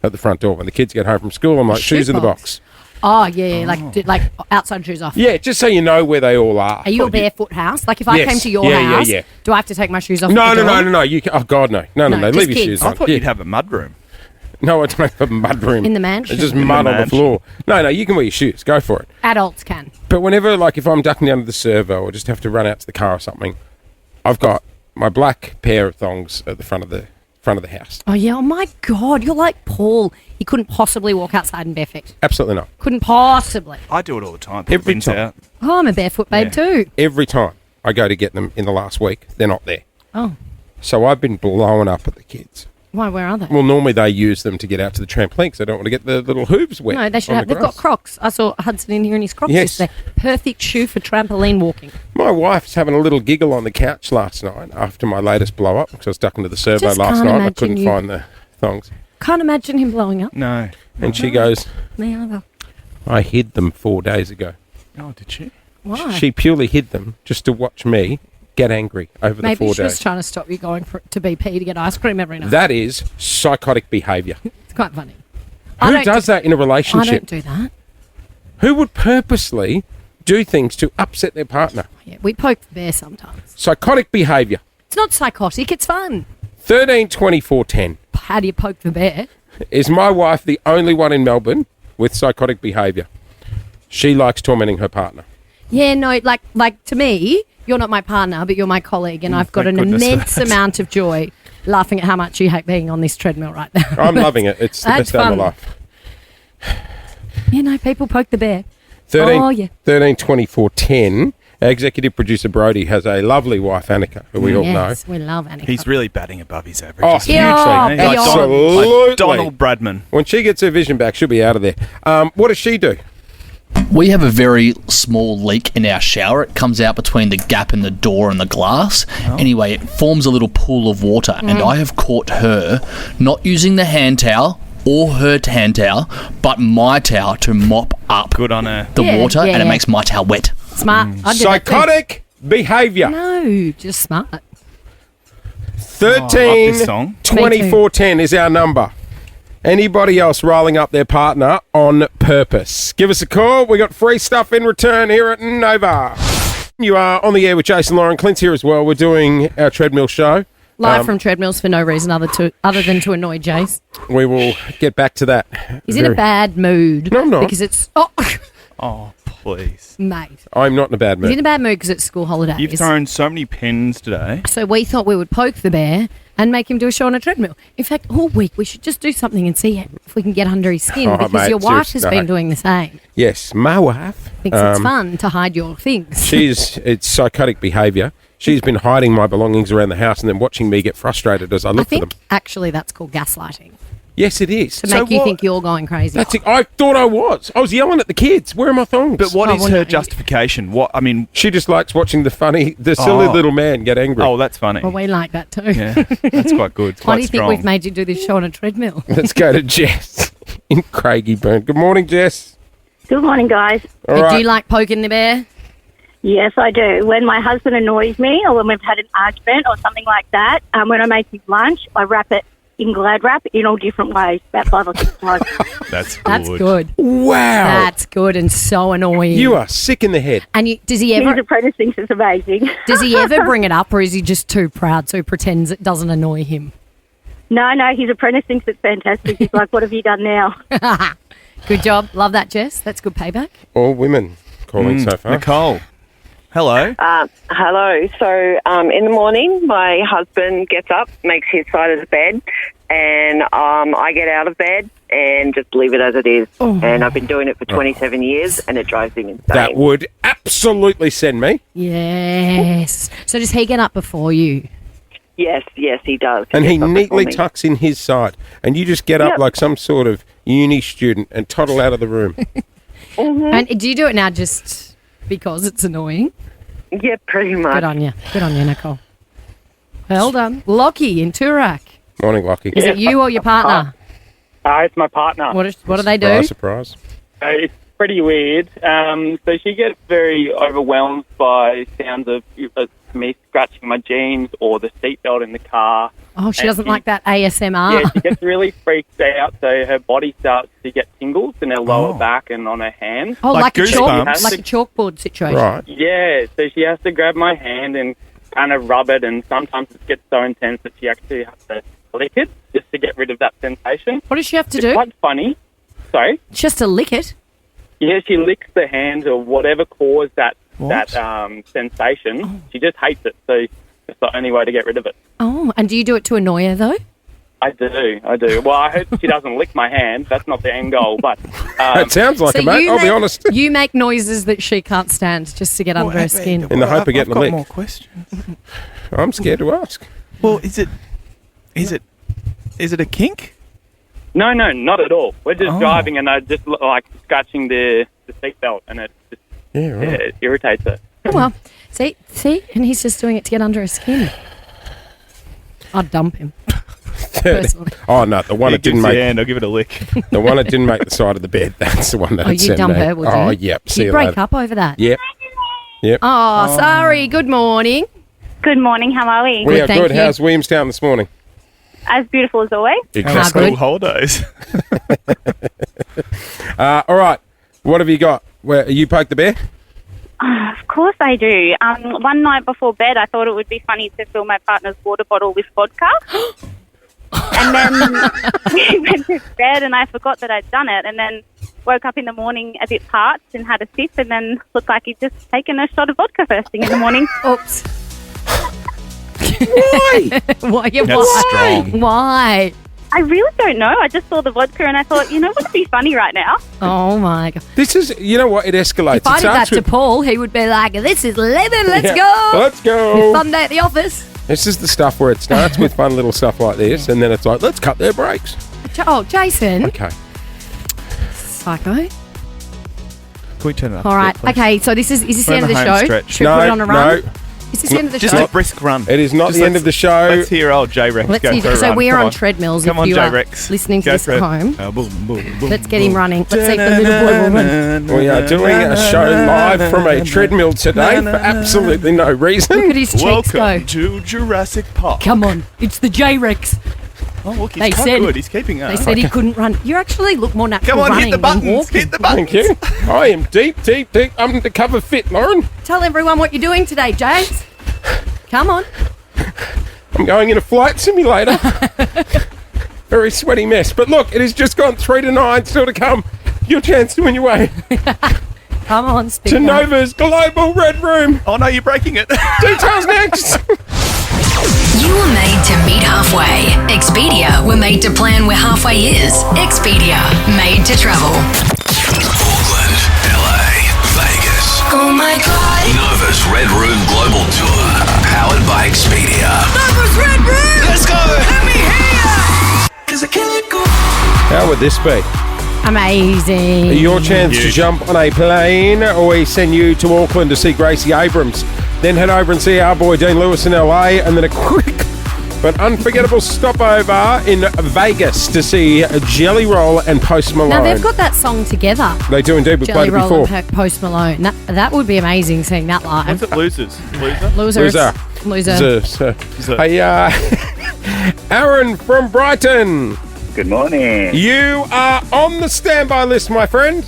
at the front door. When the kids get home from school, I'm like, shoes in the box. Oh, yeah, like outside shoes off. Yeah, just so you know where they all are. Are you a barefoot house? Like if I Yes. came to your Yeah, house, yeah. do I have to take my shoes off? No, at the door? no. You can, oh, God, no. No, No, Leave just your kids. shoes I on. thought Yeah. you'd have a mud room. No, I don't have a mud room. In the mansion? It's just In the mud on the mansion. floor. No, you can wear your shoes. Go for it. Adults can. But whenever, like, if I'm ducking down to the servo or just have to run out to the car or something, I've got my black pair of thongs at the front of the house. Oh, yeah. Oh, my God. You're like Paul. He couldn't possibly walk outside in bare feet. Absolutely not. Couldn't possibly. I do it all the time. Put Every bins time. out. Oh, I'm a barefoot babe too. Every time I go to get them in the last week, they're not there. Oh. So I've been blowing up at the kids. Why? Where are they? Well, normally they use them to get out to the trampoline because they don't want to get the little hooves wet. No, they should on have. the They've got grass. Crocs. I saw Hudson in here in his Crocs Yes. yesterday. Perfect shoe for trampoline walking. My wife's having a little giggle on the couch last night after my latest blow up because I was stuck into the servo Just last can't night. I imagine couldn't you- find the thongs. Can't imagine him blowing up. No. And she goes, Me either. I hid them 4 days ago. Oh, did she? Why? She purely hid them just to watch me get angry over Maybe the 4 she was days. trying to stop you going to BP to get ice cream every night. That is psychotic behaviour. It's quite funny. Who does that in a I relationship? don't do that. Who would purposely do things to upset their partner? Yeah, we poke the bear sometimes. Psychotic behaviour. It's not psychotic. It's fun. 13 24 10. How do you poke the bear? Is my wife the only one in Melbourne with psychotic behaviour? She likes tormenting her partner. Yeah, no, like to me, you're not my partner, but you're my colleague, and I've got thank an goodness for immense that. amount of joy laughing at how much you hate being on this treadmill right now. I'm loving it. It's the That's best day of my fun. life. You know, people poke the bear. 13, Oh, yeah. 13 24 10. Our executive producer Brody has a lovely wife, Annika, who we all know. Yes, we love Annika. He's really batting above his average. Oh, isn't he? hugely. Yeah, Like Absolutely. Donald Bradman. When she gets her vision back, she'll be out of there. What does she do? We have a very small leak in our shower. It comes out between the gap in the door and the glass. Anyway, it forms a little pool of water, and I have caught her not using the hand towel or her hand towel, but my towel to mop up Good on her. the Yeah, water, yeah, and it yeah. makes my towel wet. Smart. I do that too. Psychotic behaviour. No, just smart. 13 this song. 24 10 is our number. Anybody else riling up their partner on purpose? Give us a call. We got free stuff in return here at Nova. You are on the air with Jason Lauren. Clint's here as well. We're doing our treadmill show. Live from treadmills for no reason other than to annoy Jace. We will get back to that. He's in a bad mood. No, I'm not. Because it's Oh, please. mate. I'm not in a bad He's in mood. a bad mood because it's school holidays. You've thrown so many pins today. So we thought we would poke the bear and make him do a show on a treadmill. In fact, all week we should just do something and see if we can get under his skin Oh, because mate, your wife seriously, has been no. doing the same. Yes, my wife. Thinks it's fun to hide your things. It's psychotic behaviour. She's been hiding my belongings around the house and then watching me get frustrated as I I look for think them. actually that's called gaslighting. Yes, it is. To make you think you're going crazy. That's it. I thought I was. I was yelling at the kids. Where are my thongs? But what Oh, is well, her no. justification? What I mean, She just likes watching the silly Oh. little man get angry. oh, that's funny. Well, we like that too. Yeah, that's quite good. It's Why quite do you think strong. we've made you do this show on a treadmill? Let's go to Jess in Craigieburn. Good morning, Jess. Good morning, guys. All Do right. you like poking the bear? Yes, I do. When my husband annoys me or when we've had an argument or something like that, when I make his lunch, I wrap it in Glad Wrap in all different ways, about 5 or 6 times. That's good. That's good. Wow. That's good and so annoying. You are sick in the head. And does he His ever apprentice thinks it's amazing. does he ever bring it up, or is he just too proud so he pretends it doesn't annoy him? No, his apprentice thinks it's fantastic. He's like, what have you done now? Good job. Love that, Jess. That's good payback. All women calling so far. Nicole. Hello. Hello. So in the morning, my husband gets up, makes his side of the bed, and I get out of bed and just leave it as it is. Oh. And I've been doing it for 27 years, and it drives him insane. That would absolutely send me. Yes. So does he get up before you? Yes, he does. And he gets up neatly before me. tucks in his side. And you just get up Yep. like some sort of uni student and toddle out of the room. And do you do it now just because it's annoying? Yeah, pretty much. Good on you. Good on you, Nicole. Well done. Lockie in Toorak. Morning, Lockie. Is it you or your partner? It's my partner. What do they do? Surprise, surprise. It's pretty weird. So she gets very overwhelmed by sounds of me scratching my jeans or the seatbelt in the car. Oh, she And doesn't like that ASMR. Yeah, she gets really freaked out, so her body starts to get tingles in her lower back and on her hands. Oh, like a goosebumps. chalkboard situation. Right. Yeah, so she has to grab my hand and kind of rub it, and sometimes it gets so intense that she actually has to lick it just to get rid of that sensation. What does she have to It's do? quite funny. Sorry? She has to lick it. Yeah, she licks the hand or whatever caused that What? sensation. She just hates it, so it's the only way to get rid of it. Oh, and do you do it to annoy her though? I do. Well, I hope she doesn't lick my hand. That's not the end goal, but... It sounds like So it, mate. you I'll be make- honest. You make noises that she can't stand just to get under her skin. In the hope of getting a got lick. more questions. I'm scared to ask. Well, is it a kink? No, not at all. We're just Oh. driving and I just like scratching the seatbelt and it just it irritates her. Oh, well, see, and he's just doing it to get under her skin. I'd dump him. Personally. Oh, no, the one He that didn't gives you a make... hand, I'll give it a lick. The one that didn't make the side of the bed, that's the one that Oh, you dump her, would you? Oh, yep. Do See you you break later. up over that? Yep. Oh, sorry. Good morning. Good morning. How are we? We are good. How's Williamstown this morning? As beautiful as always. Exactly. School holidays. All right. What have you got? Where you poked the bear? Of course I do. One night before bed, I thought it would be funny to fill my partner's water bottle with vodka. And then we went to bed and I forgot that I'd done it, and then woke up in the morning a bit parched and had a sip, and then looked like he'd just taken a shot of vodka first thing in the morning. Oops. Why? Why? That's strong. Why? I really don't know. I just saw the vodka and I thought, wouldn't it be funny right now? Oh, my God. This is, you know what? It escalates. If I It did that starts to with- Paul, he would be like, this is living, let's Yeah. go. Let's go. Fun day at the office. This is the stuff where it starts with fun little stuff like this, and then it's like, let's cut their brakes. Oh, Jason. Okay. Psycho. Can we turn it up? All right. Okay, so is this the We're end of in the the home show? stretch. Should we put it on a run? Is this the end of the Just show? a brisk run. It is not Just the end of the show. Let's hear old J-Rex Let's go see. for a So run. we're Come on on. treadmills. Come if on, you are J-Rex. listening to Go this for at it. home, Boom, boom, boom, let's get him boom. running. Let's see if the little boy will run. We are doing a show live from a treadmill today for absolutely no reason. Look at his cheeks Welcome go. to Jurassic Park. Come on, it's the J-Rex. Oh, look, They he's quite said- good. He's keeping up. They said he couldn't run. You actually look more natural Come on, running hit the than buttons. walking. Hit the buttons. Thank you. I am deep undercover fit, Lauren. Tell everyone what you're doing today, James. Come on. I'm going in a flight simulator. Very sweaty mess. But look, it has just gone 3 to 9, still to come. Your chance to win your way Come on, speak to up. Nova's Global Red Room. Oh, no, you're breaking it. Details next. You were made to meet halfway. Expedia were made to plan where halfway is. Expedia, made to travel. Auckland, LA, Vegas. Oh my God. Nova's Red Room Global Tour. Powered by Expedia. Nova's Red Room. Let's go. Let me hear. Cause I can't go. How would this be? Amazing. Your chance to jump on a plane, or we send you to Auckland to see Gracie Abrams. Then head over and see our boy Dean Lewis in LA, and then a quick but unforgettable stopover in Vegas to see Jelly Roll and Post Malone. Now, they've got that song together. They do indeed. We've Jelly played it Roll before. and Post Malone. That would be amazing seeing that live. What's it, Losers? Losers. Loser. Hey, Aaron from Brighton. Good morning. You are on the standby list, my friend.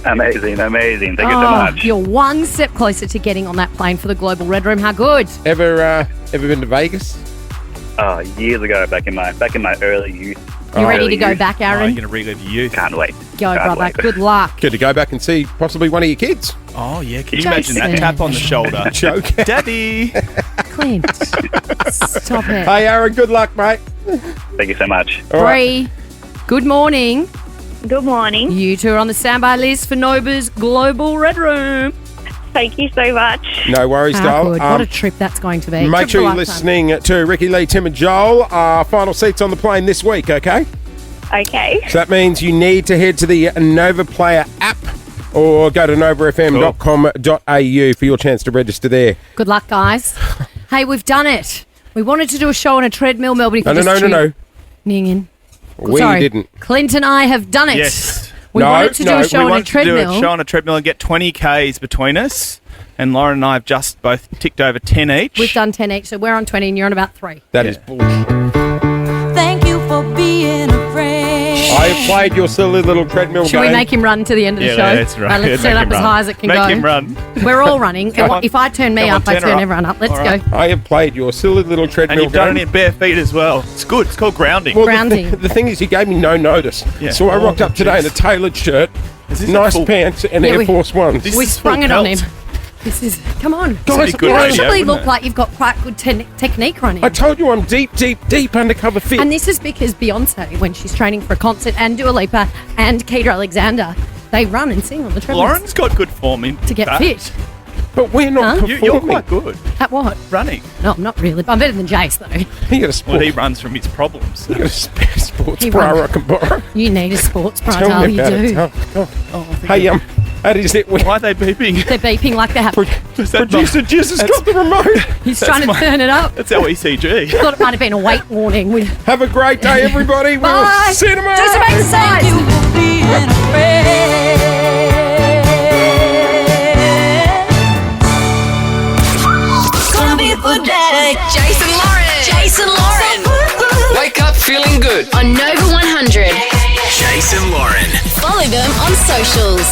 Amazing. Thank you so Oh, much. you're one step closer to getting on that plane for the Global Red Room. How good? Ever been to Vegas? Oh, years ago, back in my early youth. You ready to go back, Aaron? You're going to relive your youth. Can't wait. Go, Can't brother. wait. Good luck. Good to go back and see possibly one of your kids. Oh, yeah. Can you Jason. imagine that tap on the shoulder? Joke. Daddy. Clint. Stop it. Hey, Aaron, good luck, mate. Thank you so much. All right. Bree, good morning. Good morning. You two are on the standby list for Nova's Global Red Room. Thank you so much. No worries, How doll. good. What a trip that's going to be. Make Trip sure of a you're lifetime. listening to Ricky Lee, Tim and Joel. Final seats on the plane this week, okay? Okay. So that means you need to head to the Nova Player app or go to novafm.com.au for your chance to register there. Good luck, guys. Hey, we've done it. We wanted to do a show on a treadmill, Melbourne. No. Ning. We Sorry. didn't. Clint and I have done it. Yes. We wanted to do a show we on a wanted to do treadmill. a show on a treadmill and get 20 Ks between us. And Lauren and I have just both ticked over 10 each. We've done 10 each, so we're on 20 and you're on about 3. That is bullshit. Thank you for being a friend. I have played your silly little treadmill Should game. we make him run to the end of the Yeah, show? that's right. Let's Make turn up him as run. high as it can Make go. him run. We're all running. Come on. If I turn me Come on, up, I turn her turn up. everyone up. Let's All go. right. I have played your silly little treadmill And you've done game. it in bare feet as well. It's good. It's called grounding. Well, Grounding. The thing is, you gave me no notice. Yeah. So I Oh, rocked up today in a tailored shirt, Is this a nice full- pants, and Yeah, Air we- Force Ones. This We is sprung full it on him. pelt. This is, come on. Guys, It'd be good You radio, actually wouldn't look it? like you've got quite good technique running. I told you I'm deep undercover fit. And this is because Beyonce, when she's training for a concert, and Dua Lipa and Keira Alexander, they run and sing on the treadmill Lauren's got good form in to get that. fit. But we're not Huh? You're performing. quite good. At what? Running. No, I'm not really. But I'm better than Jace, though. You got a sport. Well, he runs from his problems. You got a sports He bra runs. I can borrow. You need a sports bra, Tell darling, me you about it. do. Tell- Hey, how does it? Why are they beeping? They're beeping like that. Producer Jizz has got the remote. He's trying to turn it up. That's our ECG. Thought it might have been a weight warning. Have a great day, everybody. Bye. We'll see you tomorrow. Do some exercise. Thank you for being a friend. It's gonna be a good day. Jason Lauren. Wake up feeling good. On Nova 100. Jason Lauren. Follow them on socials.